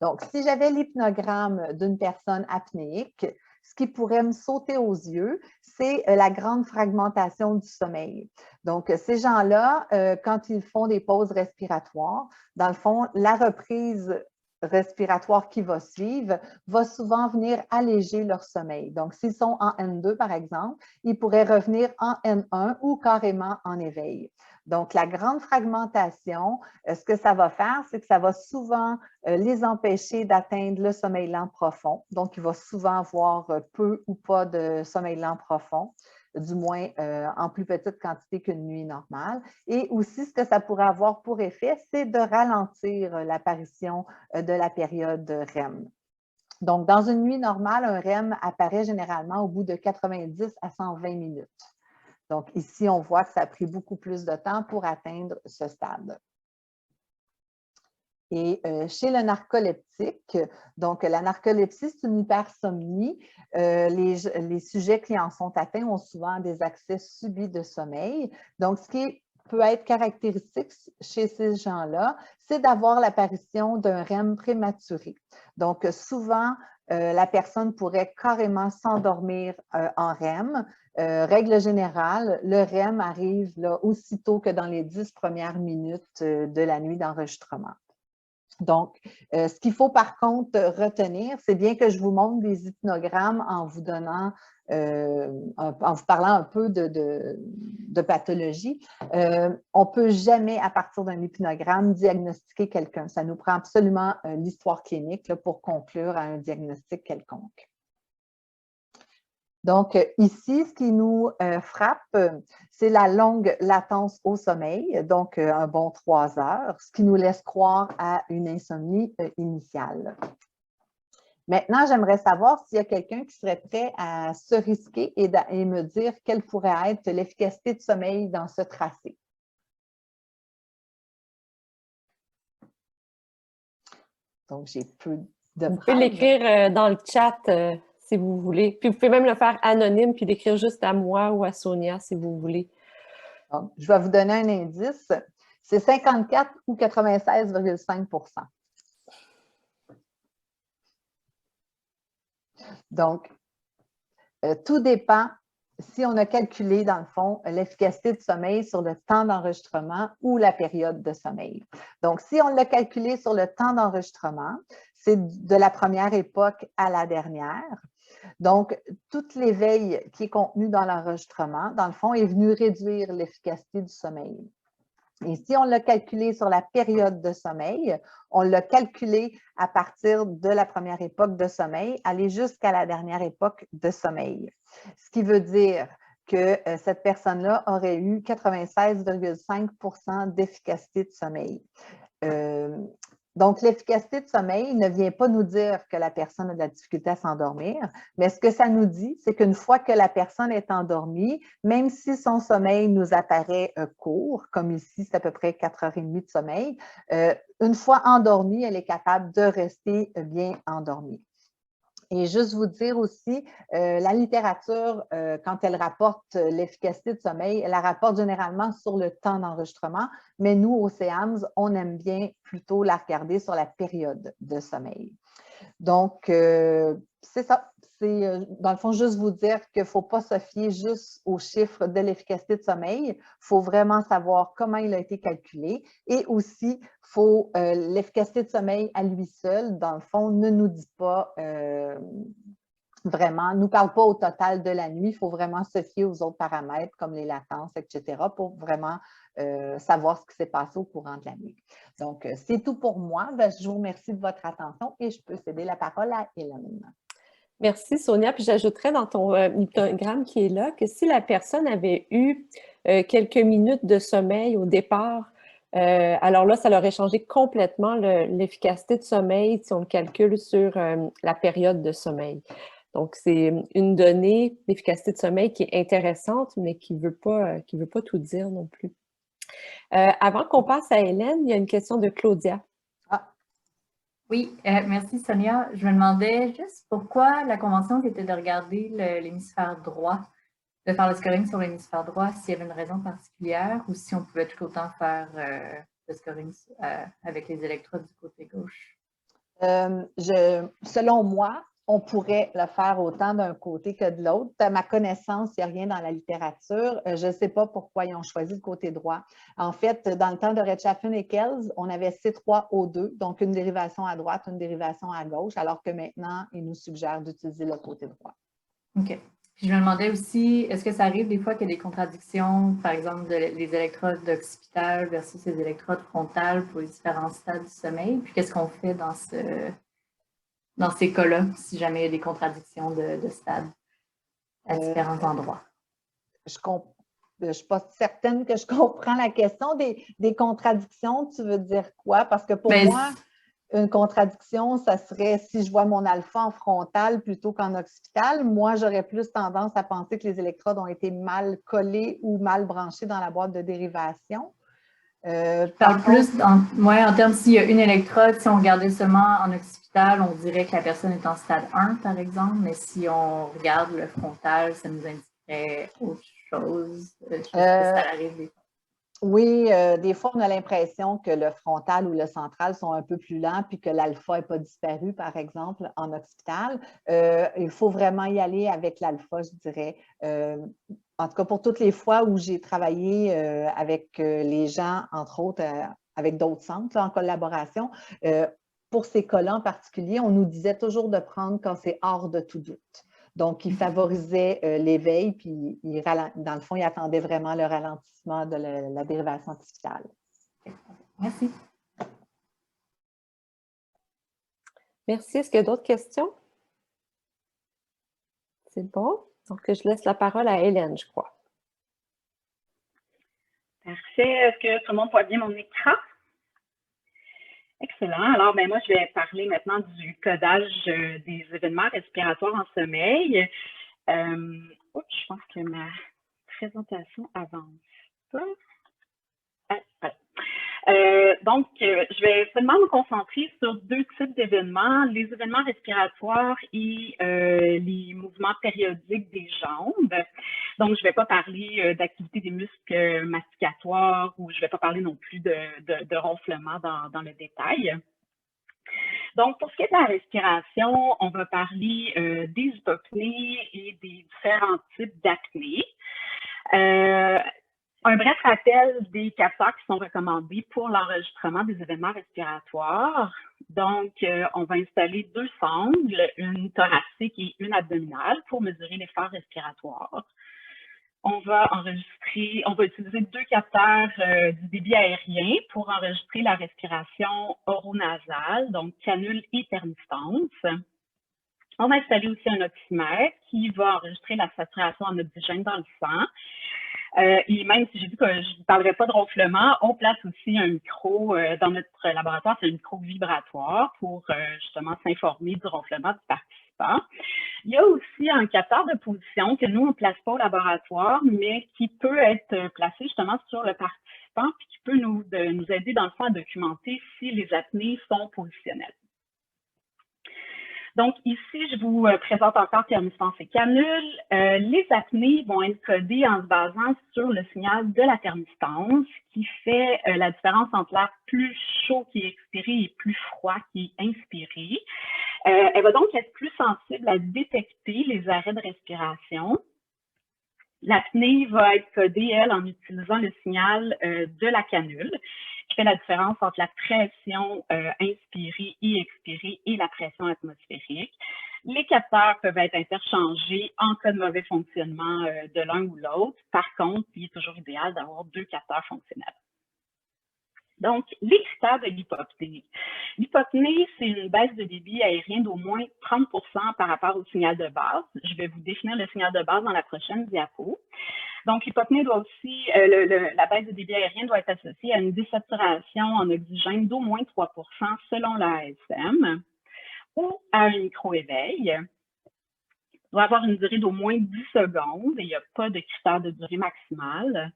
Donc, si j'avais l'hypnogramme d'une personne apnéique, ce qui pourrait me sauter aux yeux, c'est la grande fragmentation du sommeil. Donc, ces gens-là, quand ils font des pauses respiratoires, dans le fond, la reprise respiratoire qui va suivre va souvent venir alléger leur sommeil. Donc, s'ils sont en N2, par exemple, ils pourraient revenir en N1 ou carrément en éveil. Donc, la grande fragmentation, ce que ça va faire, c'est que ça va souvent les empêcher d'atteindre le sommeil lent profond. Donc, il va souvent avoir peu ou pas de sommeil lent profond, du moins en plus petite quantité qu'une nuit normale. Et aussi, ce que ça pourrait avoir pour effet, c'est de ralentir l'apparition de la période REM. Donc, dans une nuit normale, un REM apparaît généralement au bout de 90 à 120 minutes. Donc, ici, on voit que ça a pris beaucoup plus de temps pour atteindre ce stade. Et chez le narcoleptique, donc la narcolepsie, c'est une hypersomnie. Les sujets qui en sont atteints ont souvent des accès subis de sommeil. Donc, ce qui peut être caractéristique chez ces gens-là, c'est d'avoir l'apparition d'un REM prématuré. Donc, souvent, la personne pourrait carrément s'endormir en REM. Règle générale, le REM arrive là, aussitôt que dans les 10 premières minutes de la nuit d'enregistrement. Donc, ce qu'il faut par contre retenir, c'est bien que je vous montre des hypnogrammes en vous donnant, en vous parlant un peu de pathologie. On ne peut jamais, à partir d'un hypnogramme, diagnostiquer quelqu'un. Ça nous prend absolument l'histoire clinique là, pour conclure à un diagnostic quelconque. Donc, ici, ce qui nous frappe, c'est la longue latence au sommeil, donc un bon 3 heures, ce qui nous laisse croire à une insomnie initiale. Maintenant, j'aimerais savoir s'il y a quelqu'un qui serait prêt à se risquer et me dire quelle pourrait être l'efficacité de sommeil dans ce tracé. Donc, j'ai peu de Vous pouvez l'écrire dans le chat si vous voulez. Puis vous pouvez même le faire anonyme puis l'écrire juste à moi ou à Sonia si vous voulez. Donc, je vais vous donner un indice. C'est 54 ou 96,5 %. Donc, tout dépend si on a calculé, dans le fond, l'efficacité du sommeil sur le temps d'enregistrement ou la période de sommeil. Donc, si on l'a calculé sur le temps d'enregistrement, c'est de la première époque à la dernière. Donc, toute l'éveil qui est contenu dans l'enregistrement, dans le fond, est venu réduire l'efficacité du sommeil. Et si on l'a calculé sur la période de sommeil, on l'a calculé à partir de la première époque de sommeil, aller jusqu'à la dernière époque de sommeil. Ce qui veut dire que cette personne-là aurait eu 96,5 % d'efficacité de sommeil. Donc, l'efficacité de sommeil ne vient pas nous dire que la personne a de la difficulté à s'endormir, mais ce que ça nous dit, c'est qu'une fois que la personne est endormie, même si son sommeil nous apparaît court, comme ici, c'est à peu près 4h30 de sommeil, une fois endormie, elle est capable de rester bien endormie. Et juste vous dire aussi, la littérature, quand elle rapporte l'efficacité de sommeil, elle la rapporte généralement sur le temps d'enregistrement, mais nous, au CEAMS, on aime bien plutôt la regarder sur la période de sommeil. Donc, c'est ça. C'est, dans le fond, juste vous dire qu'il ne faut pas se fier juste aux chiffres de l'efficacité de sommeil. Il faut vraiment savoir comment il a été calculé. Et aussi, l'efficacité de sommeil à lui seul, dans le fond, ne nous dit pas vraiment, ne nous parle pas au total de la nuit. Il faut vraiment se fier aux autres paramètres comme les latences, etc., pour vraiment savoir ce qui s'est passé au courant de la nuit. Donc, c'est tout pour moi. Je vous remercie de votre attention et je peux céder la parole à Hélène. Merci, Sonia. Puis j'ajouterais dans ton mythogramme qui est là que si la personne avait eu quelques minutes de sommeil au départ, alors là, ça leur aurait changé complètement l'efficacité de sommeil si on le calcule sur la période de sommeil. Donc, c'est une donnée d'efficacité de sommeil qui est intéressante, mais qui ne veut pas tout dire non plus. Avant qu'on passe à Hélène, il y a une question de Claudia. Oui, merci Sonia. Je me demandais juste pourquoi la convention qui était de regarder l'hémisphère droit, de faire le scoring sur l'hémisphère droit, s'il y avait une raison particulière ou si on pouvait tout autant faire le scoring avec les électrodes du côté gauche. Selon moi, on pourrait le faire autant d'un côté que de l'autre. À ma connaissance, il n'y a rien dans la littérature. Je ne sais pas pourquoi ils ont choisi le côté droit. En fait, dans le temps de Rechtschaffen et Kelz, on avait C3O2, donc une dérivation à droite, une dérivation à gauche, alors que maintenant, ils nous suggèrent d'utiliser le côté droit. OK. Puis je me demandais aussi, est-ce que ça arrive des fois qu'il y a des contradictions, par exemple, les électrodes occipitales versus les électrodes frontales pour les différents stades du sommeil? Puis qu'est-ce qu'on fait dans ces cas-là, si jamais il y a des contradictions de stade à différents endroits? Je ne suis pas certaine que je comprends la question. Des contradictions, tu veux dire quoi? Parce que pour moi, une contradiction, ça serait si je vois mon alpha en frontal plutôt qu'en occipital. Moi, j'aurais plus tendance à penser que les électrodes ont été mal collées ou mal branchées dans la boîte de dérivation. Je parle plus en termes s'il y a une électrode, si on regardait seulement en occipital, on dirait que la personne est en stade 1, par exemple, mais si on regarde le frontal, ça nous indiquerait autre chose. Je sais que ça arrive des fois. Oui, des fois, on a l'impression que le frontal ou le central sont un peu plus lents puis que l'alpha n'est pas disparu, par exemple, en occipital. Il faut vraiment y aller avec l'alpha, je dirais. En tout cas, pour toutes les fois où j'ai travaillé avec les gens, entre autres, avec d'autres centres là, en collaboration, pour ces cas-là en particulier, on nous disait toujours de prendre quand c'est hors de tout doute. Donc, il favorisait l'éveil, puis dans le fond, il attendait vraiment le ralentissement de la dérivation occipitale. Merci. Merci. Est-ce qu'il y a d'autres questions? C'est bon. Donc, je laisse la parole à Hélène, je crois. Parfait. Est-ce que tout le monde voit bien mon écran? Excellent. Alors, moi, je vais parler maintenant du codage des événements respiratoires en sommeil. Je pense que ma présentation avance pas. Donc, je vais seulement me concentrer sur deux types d'événements, les événements respiratoires et les mouvements périodiques des jambes. Donc, je ne vais pas parler d'activité des muscles masticatoires ou je ne vais pas parler non plus de ronflement dans le détail. Donc, pour ce qui est de la respiration, on va parler des hypopnées et des différents types d'apnée. Un bref rappel des capteurs qui sont recommandés pour l'enregistrement des événements respiratoires. Donc, on va installer 2 sangles, une thoracique et une abdominale pour mesurer l'effort respiratoire. On va utiliser 2 capteurs du débit aérien pour enregistrer la respiration oronasale, donc canule et thermistance. On va installer aussi un oxymètre qui va enregistrer la saturation en oxygène dans le sang. Et même si j'ai dit que je ne parlerai pas de ronflement, on place aussi un micro dans notre laboratoire, c'est un micro vibratoire pour justement s'informer du ronflement du participant. Il y a aussi un capteur de position que nous, on ne place pas au laboratoire, mais qui peut être placé justement sur le participant puis qui peut nous aider dans le fond à documenter si les apnées sont positionnelles. Donc, ici, je vous présente encore thermistance et canule. Les apnées vont être codées en se basant sur le signal de la thermistance qui fait la différence entre l'air plus chaud qui est expiré et plus froid qui est inspiré. Elle va donc être plus sensible à détecter les arrêts de respiration. L'apnée va être codée, elle, en utilisant le signal de la canule, qui fait la différence entre la pression inspirée et expirée et la pression atmosphérique. Les capteurs peuvent être interchangés en cas de mauvais fonctionnement de l'un ou l'autre. Par contre, il est toujours idéal d'avoir 2 capteurs fonctionnels. Donc, les critères de l'hypopnée. L'hypopnée, c'est une baisse de débit aérien d'au moins 30 % par rapport au signal de base. Je vais vous définir le signal de base dans la prochaine diapo. Donc, l'hypopnée doit aussi, la baisse de débit aérien doit être associée à une désaturation en oxygène d'au moins 3 % selon l'ASM ou à un micro-éveil. Il doit avoir une durée d'au moins 10 secondes et il n'y a pas de critère de durée maximale.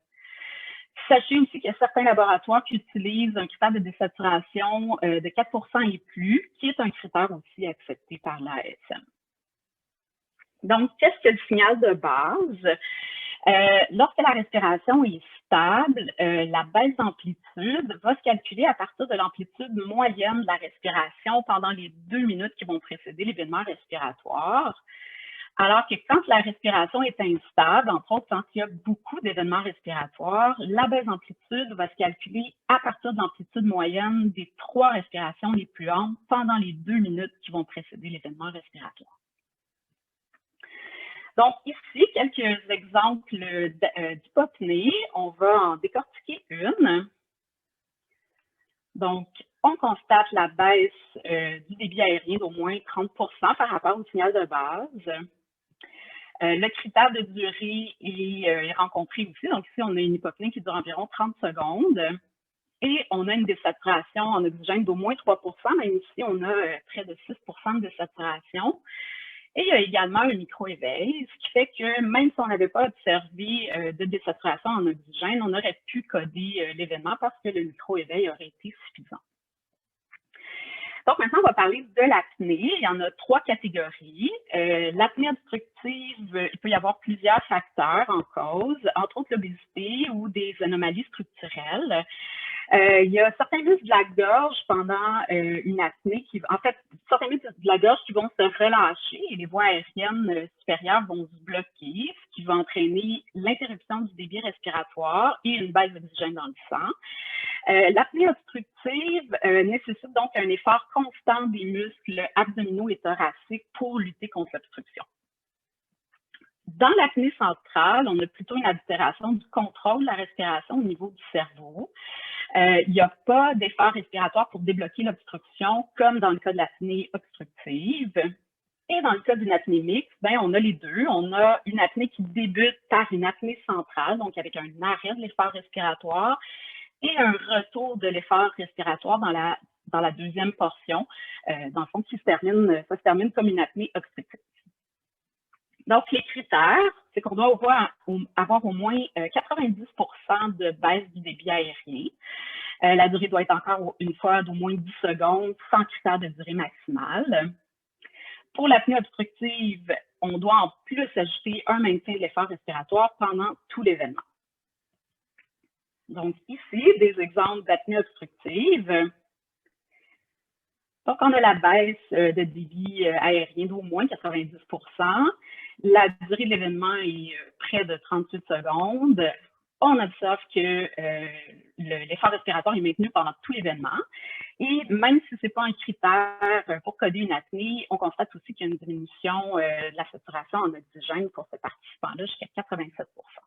Sachez aussi qu'il y a certains laboratoires qui utilisent un critère de désaturation de 4 % et plus, qui est un critère aussi accepté par l'ASM. Donc, qu'est-ce que le signal de base? Lorsque la respiration est stable, la baisse d'amplitude va se calculer à partir de l'amplitude moyenne de la respiration pendant les 2 minutes qui vont précéder l'événement respiratoire. Alors que quand la respiration est instable, entre autres quand il y a beaucoup d'événements respiratoires, la baisse d'amplitude va se calculer à partir de l'amplitude moyenne des 3 respirations les plus amples pendant les 2 minutes qui vont précéder l'événement respiratoire. Donc ici, quelques exemples d'hypopnée. On va en décortiquer une. Donc, on constate la baisse du débit aérien d'au moins 30 % par rapport au signal de base. Le critère de durée est rencontré aussi. Donc ici, on a une hypopnée qui dure environ 30 secondes. Et on a une désaturation en oxygène d'au moins 3 %. Même ici, on a près de 6 % de désaturation. Et il y a également un micro-éveil, ce qui fait que même si on n'avait pas observé de désaturation en oxygène, on aurait pu coder l'événement parce que le micro-éveil aurait été suffisant. Donc, maintenant, on va parler de l'apnée. Il y en a 3 catégories. L'apnée obstructive, il peut y avoir plusieurs facteurs en cause, entre autres l'obésité ou des anomalies structurelles. Il y a certains muscles de la gorge pendant une apnée certains muscles de la gorge qui vont se relâcher et les voies aériennes supérieures vont se bloquer, ce qui va entraîner l'interruption du débit respiratoire et une baisse d'oxygène dans le sang. L'apnée obstructive nécessite donc un effort constant des muscles abdominaux et thoraciques pour lutter contre l'obstruction. Dans l'apnée centrale, on a plutôt une altération du contrôle de la respiration au niveau du cerveau. Il n'y a pas d'effort respiratoire pour débloquer l'obstruction, comme dans le cas de l'apnée obstructive. Et dans le cas d'une apnée mixte, on a les deux. On a une apnée qui débute par une apnée centrale, donc avec un arrêt de l'effort respiratoire, et un retour de l'effort respiratoire dans la deuxième portion, dans le fond, ça se termine comme une apnée obstructive. Donc, les critères, c'est qu'on doit avoir au moins 90 % de baisse du débit aérien. La durée doit être encore une fois d'au moins 10 secondes, sans critère de durée maximale. Pour l'apnée obstructive, on doit en plus ajouter un maintien de l'effort respiratoire pendant tout l'événement. Donc, ici, des exemples d'apnée obstructive. Donc, on a la baisse de débit aérien d'au moins 90 %. La durée de l'événement est près de 38 secondes. On observe que l'effort respiratoire est maintenu pendant tout l'événement. Et même si ce n'est pas un critère pour coder une apnée, on constate aussi qu'il y a une diminution de la saturation en oxygène pour ce participant-là jusqu'à 87 %.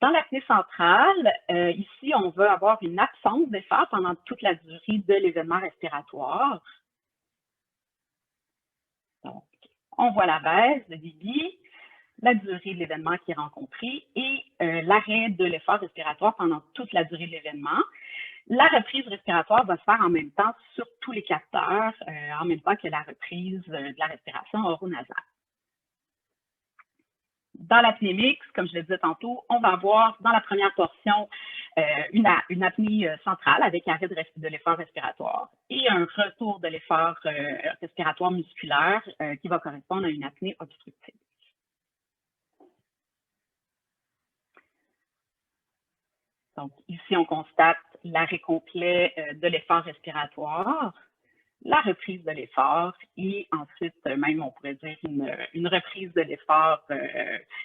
Dans l'apnée centrale, ici, on va avoir une absence d'effort pendant toute la durée de l'événement respiratoire. Donc, on voit la baisse de débit, la durée de l'événement qui est rencontré et l'arrêt de l'effort respiratoire pendant toute la durée de l'événement. La reprise respiratoire va se faire en même temps sur tous les capteurs, en même temps que la reprise de la respiration oronasale. Dans l'apnée mixte, comme je le disais tantôt, on va avoir dans la première portion une apnée centrale avec arrêt de l'effort respiratoire et un retour de l'effort respiratoire musculaire qui va correspondre à une apnée obstructive. Donc, ici, on constate l'arrêt complet de l'effort respiratoire, la reprise de l'effort et ensuite, même, on pourrait dire une reprise de l'effort,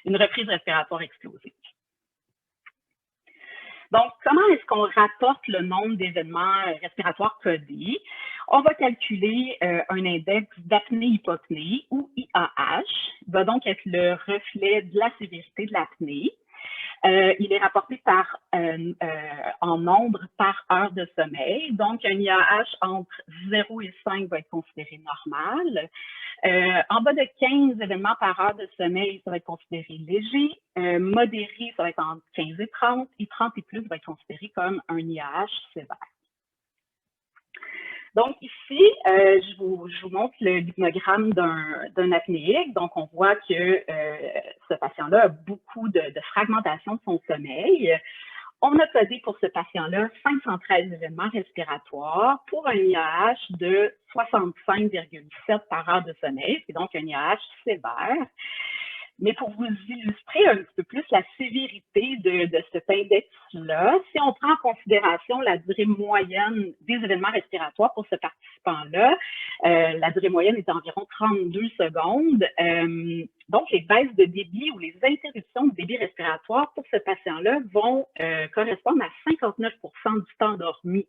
une reprise respiratoire explosive. Donc, comment est-ce qu'on rapporte le nombre d'événements respiratoires codés? On va calculer un index d'apnée-hypopnée ou IAH, qui va donc être le reflet de la sévérité de l'apnée. Il est rapporté en nombre par heure de sommeil. Donc, un IAH entre 0 et 5 va être considéré normal. En bas de 15 événements par heure de sommeil, ça va être considéré léger. Modéré, ça va être entre 15 et 30. Et 30 et plus va être considéré comme un IAH sévère. Donc ici, je vous montre l'hypnogramme d'un apnéique. Donc, on voit que ce patient-là a beaucoup de fragmentation de son sommeil. On a codé pour ce patient-là 513 événements respiratoires pour un IAH de 65,7 par heure de sommeil. C'est donc un IAH sévère. Mais pour vous illustrer un petit peu plus la sévérité de cet index-là, si on prend en considération la durée moyenne des événements respiratoires pour ce participant-là, la durée moyenne est d'environ 32 secondes. Donc, les baisses de débit ou les interruptions de débit respiratoire pour ce patient-là vont correspondre à 59 % du temps dormi.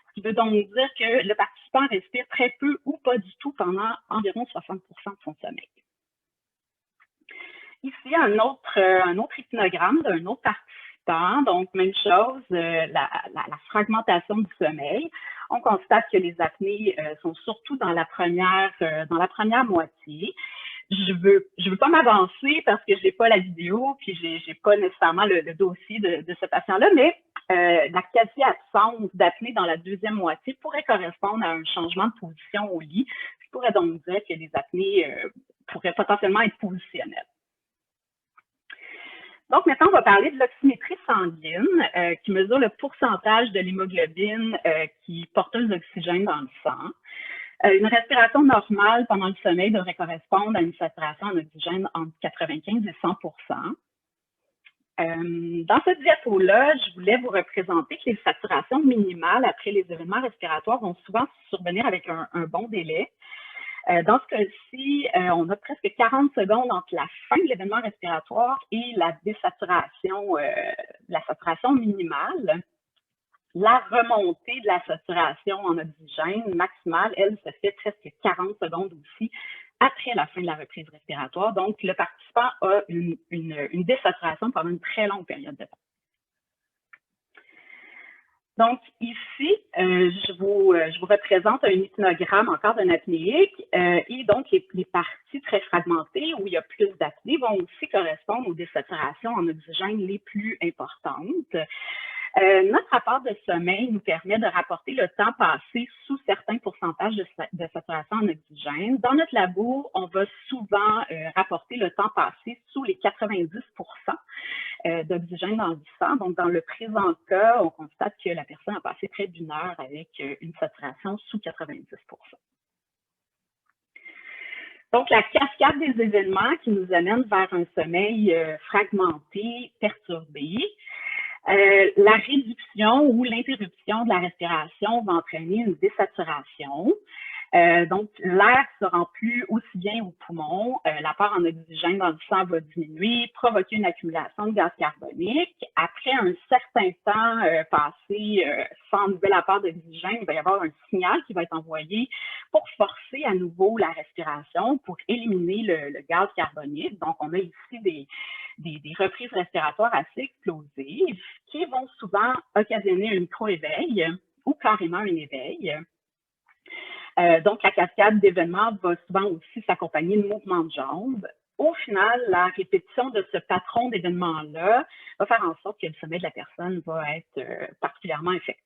Ce qui veut donc dire que le participant respire très peu ou pas du tout pendant environ 60 % de son sommeil. Ici, un autre hypnogramme d'un autre participant. Donc, même chose, la fragmentation du sommeil. On constate que les apnées sont surtout dans la première moitié. Je veux pas m'avancer parce que j'ai pas la vidéo, puis j'ai pas nécessairement le dossier de ce patient-là, mais la quasi-absence d'apnée dans la deuxième moitié pourrait correspondre à un changement de position au lit, ce qui pourrait donc dire que les apnées pourraient potentiellement être positionnelles. Donc, maintenant, on va parler de l'oxymétrie sanguine qui mesure le pourcentage de l'hémoglobine qui porteuse d'oxygène dans le sang. Une respiration normale pendant le sommeil devrait correspondre à une saturation en oxygène entre 95 et 100 %. Dans cette diapo-là, je voulais vous représenter que les saturations minimales après les événements respiratoires vont souvent survenir avec un bon délai. Dans ce cas-ci, on a presque 40 secondes entre la fin de l'événement respiratoire et la désaturation, la saturation minimale. La remontée de la saturation en oxygène maximale, elle, se fait presque 40 secondes aussi après la fin de la reprise respiratoire. Donc, le participant a une désaturation pendant une très longue période de temps. Donc, ici, je vous représente un hypnogramme encore d'un apnéique et donc les parties très fragmentées où il y a plus d'apnée vont aussi correspondre aux désaturations en oxygène les plus importantes. Notre rapport de sommeil nous permet de rapporter le temps passé sous certains pourcentages de saturation en oxygène. Dans notre labo, on va souvent rapporter le temps passé sous les 90 % d'oxygène dans le sang. Donc, dans le présent cas, on constate que la personne a passé près d'une heure avec une saturation sous 90 %. Donc, la cascade des événements qui nous amène vers un sommeil fragmenté, perturbé. La réduction ou l'interruption de la respiration va entraîner une désaturation. Donc, l'air se rend plus aussi bien aux poumons, l'apport en oxygène dans le sang va diminuer, provoquer une accumulation de gaz carbonique. Après un certain temps passé sans nouvel apport d'oxygène, il va y avoir un signal qui va être envoyé pour forcer à nouveau la respiration, pour éliminer le gaz carbonique. Donc, on a ici des reprises respiratoires assez explosives qui vont souvent occasionner un micro-éveil ou carrément un éveil. Donc, la cascade d'événements va souvent aussi s'accompagner de mouvements de jambes. Au final, la répétition de ce patron d'événements-là va faire en sorte que le sommeil de la personne va être particulièrement affecté.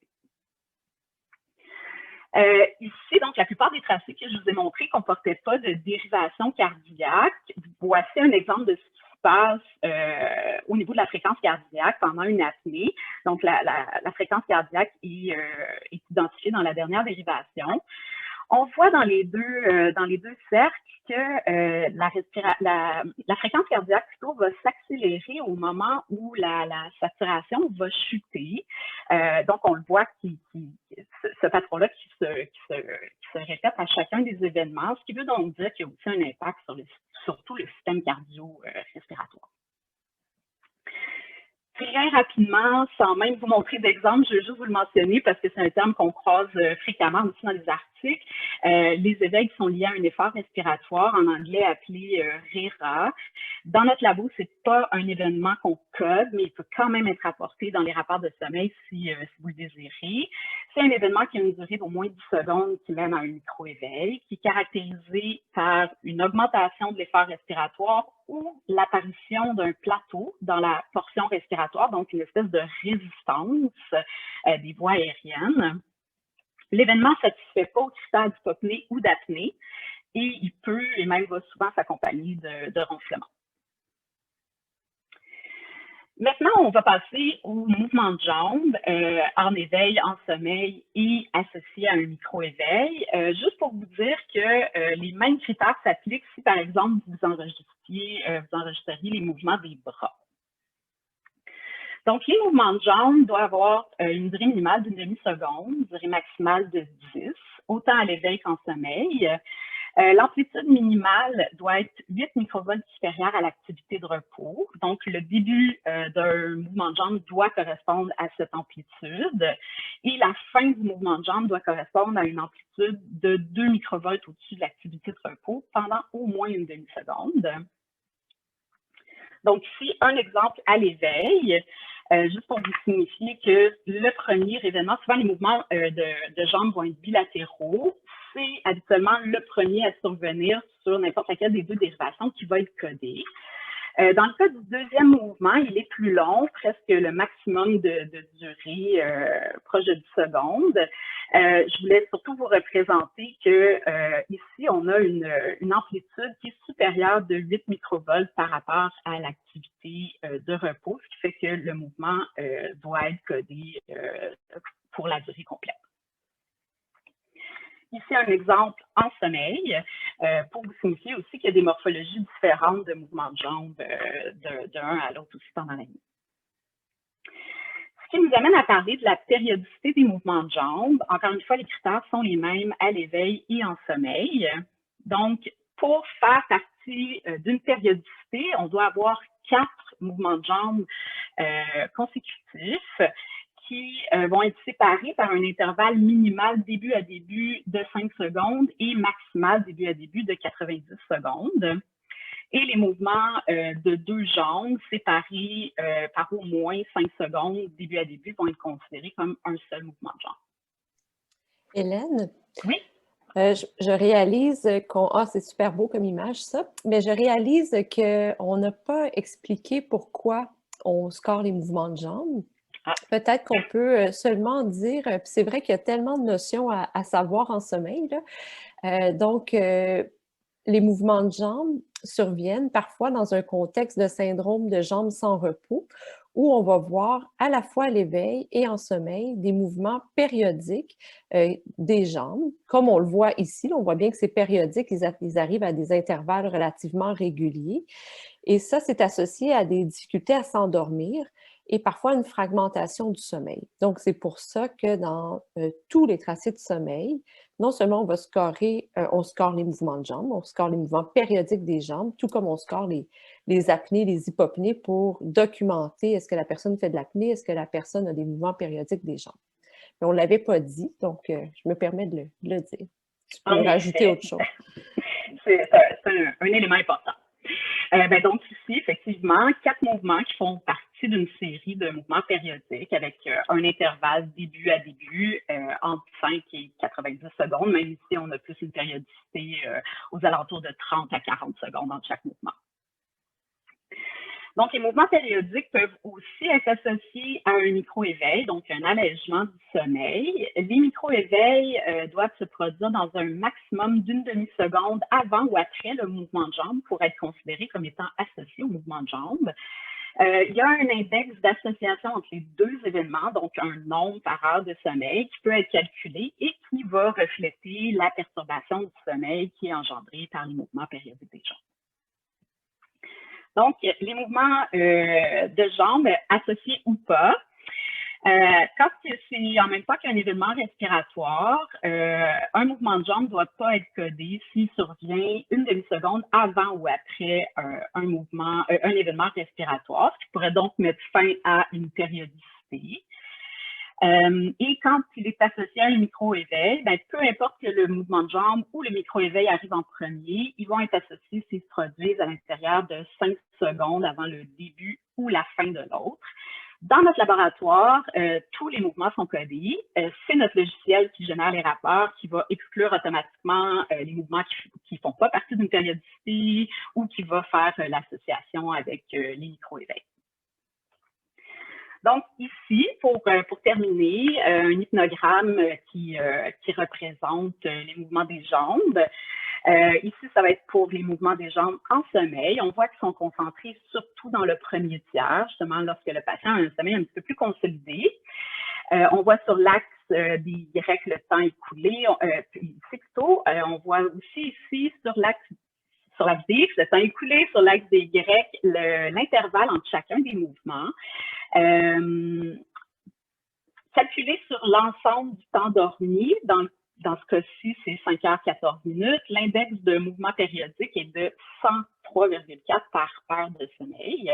Ici, donc, la plupart des tracés que je vous ai montrés ne comportaient pas de dérivation cardiaque. Voici un exemple de ce qui se passe au niveau de la fréquence cardiaque pendant une apnée. Donc, la fréquence cardiaque est identifiée dans la dernière dérivation. On voit dans les deux cercles que la fréquence cardiaque plutôt va s'accélérer au moment où la saturation va chuter. Donc, on le voit ce patron-là qui se répète à chacun des événements, ce qui veut donc dire qu'il y a aussi un impact sur tout le système cardio-respiratoire. Très rapidement, sans même vous montrer d'exemple, je vais juste vous le mentionner parce que c'est un terme qu'on croise fréquemment aussi dans les articles. Les éveils sont liés à un effort respiratoire, en anglais appelé RERA. Dans notre labo, c'est pas un événement qu'on code, mais il peut quand même être apporté dans les rapports de sommeil si vous le désirez. C'est un événement qui a une durée d'au moins 10 secondes qui mène à un micro-éveil, qui est caractérisé par une augmentation de l'effort respiratoire ou l'apparition d'un plateau dans la portion respiratoire, donc une espèce de résistance des voies aériennes. L'événement ne satisfait pas aux critères d'hypopnée ou d'apnée et il peut et même va souvent s'accompagner de ronflements. Maintenant, on va passer au mouvement de jambes en éveil, en sommeil et associé à un micro-éveil. Juste pour vous dire que les mêmes critères s'appliquent si, par exemple, vous enregistreriez les mouvements des bras. Donc, les mouvements de jambes doivent avoir une durée minimale d'une demi-seconde, une durée maximale de 10, autant à l'éveil qu'en sommeil. L'amplitude minimale doit être 8 microvolts supérieure à l'activité de repos. Donc, le début d'un mouvement de jambe doit correspondre à cette amplitude et la fin du mouvement de jambe doit correspondre à une amplitude de 2 microvolts au-dessus de l'activité de repos pendant au moins une demi-seconde. Donc, ici, un exemple à l'éveil, juste pour vous signifier que le premier événement, souvent les mouvements de jambes vont être bilatéraux. C'est habituellement le premier à survenir sur n'importe laquelle des deux dérivations qui va être codé. Dans le cas du deuxième mouvement, il est plus long, presque le maximum de durée proche de 10 secondes. Je voulais surtout vous représenter que ici, on a une amplitude qui est supérieure de 8 microvolts par rapport à l'activité de repos, ce qui fait que le mouvement doit être codé pour la durée complète. Ici, un exemple en sommeil, pour vous signifier aussi qu'il y a des morphologies différentes de mouvements de jambes d'un à l'autre aussi pendant la nuit. Ce qui nous amène à parler de la périodicité des mouvements de jambes. Encore une fois, les critères sont les mêmes à l'éveil et en sommeil. Donc, pour faire partie d'une périodicité, on doit avoir 4 mouvements de jambes consécutifs qui vont être séparés par un intervalle minimal début à début de 5 secondes et maximal début à début de 90 secondes. Et les mouvements de 2 jambes séparés par au moins 5 secondes début à début vont être considérés comme un seul mouvement de jambe. Hélène? Oui? Je réalise qu'on... Ah, c'est super beau comme image, ça. Mais je réalise qu'on n'a pas expliqué pourquoi on score les mouvements de jambes. Ah. Peut-être qu'on peut seulement dire, puis c'est vrai qu'il y a tellement de notions à savoir en sommeil, là. Donc, les mouvements de jambes surviennent parfois dans un contexte de syndrome de jambes sans repos, où on va voir à la fois à l'éveil et en sommeil des mouvements périodiques des jambes. Comme on le voit ici, on voit bien que c'est périodique, ils arrivent à des intervalles relativement réguliers. Et ça, c'est associé à des difficultés à s'endormir et parfois une fragmentation du sommeil. Donc, c'est pour ça que dans tous les tracés de sommeil, non seulement on va scorer, on score les mouvements de jambes, on score les mouvements périodiques des jambes, tout comme on score les apnées, les hypopnées pour documenter est-ce que la personne fait de l'apnée, est-ce que la personne a des mouvements périodiques des jambes. Mais on ne l'avait pas dit, donc je me permets de le dire. Tu peux rajouter autre chose. C'est un élément important. Donc ici, effectivement, 4 mouvements qui font partie d'une série de mouvements périodiques avec un intervalle début à début entre 5 et 90 secondes, même ici, on a plus une périodicité aux alentours de 30 à 40 secondes entre chaque mouvement. Donc, les mouvements périodiques peuvent aussi être associés à un micro-éveil, donc un allègement du sommeil. Les micro-éveils doivent se produire dans un maximum d'une demi-seconde avant ou après le mouvement de jambe pour être considérés comme étant associés au mouvement de jambe. Il y a un index d'association entre les deux événements, donc un nombre par heure de sommeil qui peut être calculé et qui va refléter la perturbation du sommeil qui est engendrée par les mouvements périodiques des jambes. Donc, les mouvements de jambes associés ou pas, quand c'est en même temps qu'un événement respiratoire, un mouvement de jambe ne doit pas être codé s'il survient une demi-seconde avant ou après un événement respiratoire, ce qui pourrait donc mettre fin à une périodicité. Et quand il est associé à un micro-éveil, peu importe que le mouvement de jambe ou le micro-éveil arrive en premier, ils vont être associés s'ils se produisent à l'intérieur de 5 secondes avant le début ou la fin de l'autre. Dans notre laboratoire, tous les mouvements sont codés. C'est notre logiciel qui génère les rapports qui va exclure automatiquement les mouvements qui ne font pas partie d'une périodicité ou qui va faire l'association avec les micro-éveils. Donc, ici, pour terminer, un hypnogramme qui représente les mouvements des jambes. Ici, ça va être pour les mouvements des jambes en sommeil. On voit qu'ils sont concentrés surtout dans le premier tiers, justement lorsque le patient a un sommeil un petit peu plus consolidé. On voit sur l'axe des Y le temps écoulé. Ici plutôt, on voit aussi ici sur l'axe des X, le temps écoulé, sur l'axe des Y, l'intervalle entre chacun des mouvements. Calculé sur l'ensemble du temps dormi, dans ce cas-ci, c'est 5 heures 14 minutes. L'index de mouvement périodique est de 103,4 par heure de sommeil.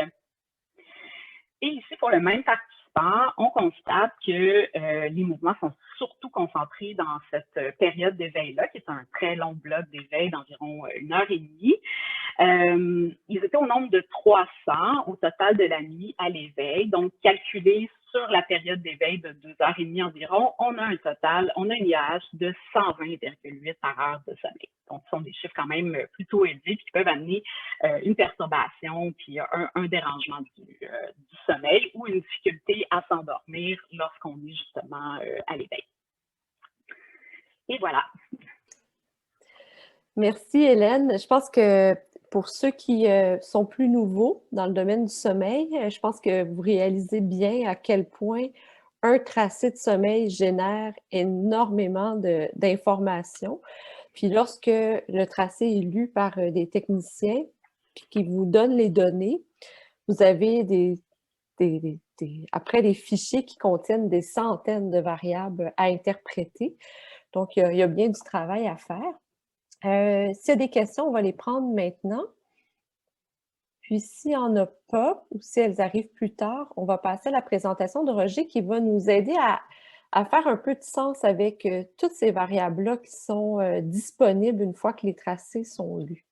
Et ici, pour le même participant, on constate que les mouvements sont surtout concentrés dans cette période d'éveil-là, qui est un très long bloc d'éveil d'environ 1h30. Ils étaient au nombre de 300 au total de la nuit à l'éveil. Donc, calculé sur la période d'éveil de 2h30 environ, on a un IAH de 120,8 par heure de sommeil. Donc, ce sont des chiffres quand même plutôt élevés qui peuvent amener une perturbation puis un dérangement du sommeil ou une difficulté à s'endormir lorsqu'on est justement à l'éveil. Et voilà. Merci, Hélène. Je pense que pour ceux qui sont plus nouveaux dans le domaine du sommeil, je pense que vous réalisez bien à quel point un tracé de sommeil génère énormément d'informations. Puis lorsque le tracé est lu par des techniciens puis qui vous donnent les données, vous avez après des fichiers qui contiennent des centaines de variables à interpréter. Donc, il y a bien du travail à faire. S'il y a des questions, on va les prendre maintenant. Puis, s'il n'y en a pas, ou si elles arrivent plus tard, on va passer à la présentation de Roger qui va nous aider à faire un peu de sens avec toutes ces variables-là qui sont disponibles une fois que les tracés sont lus.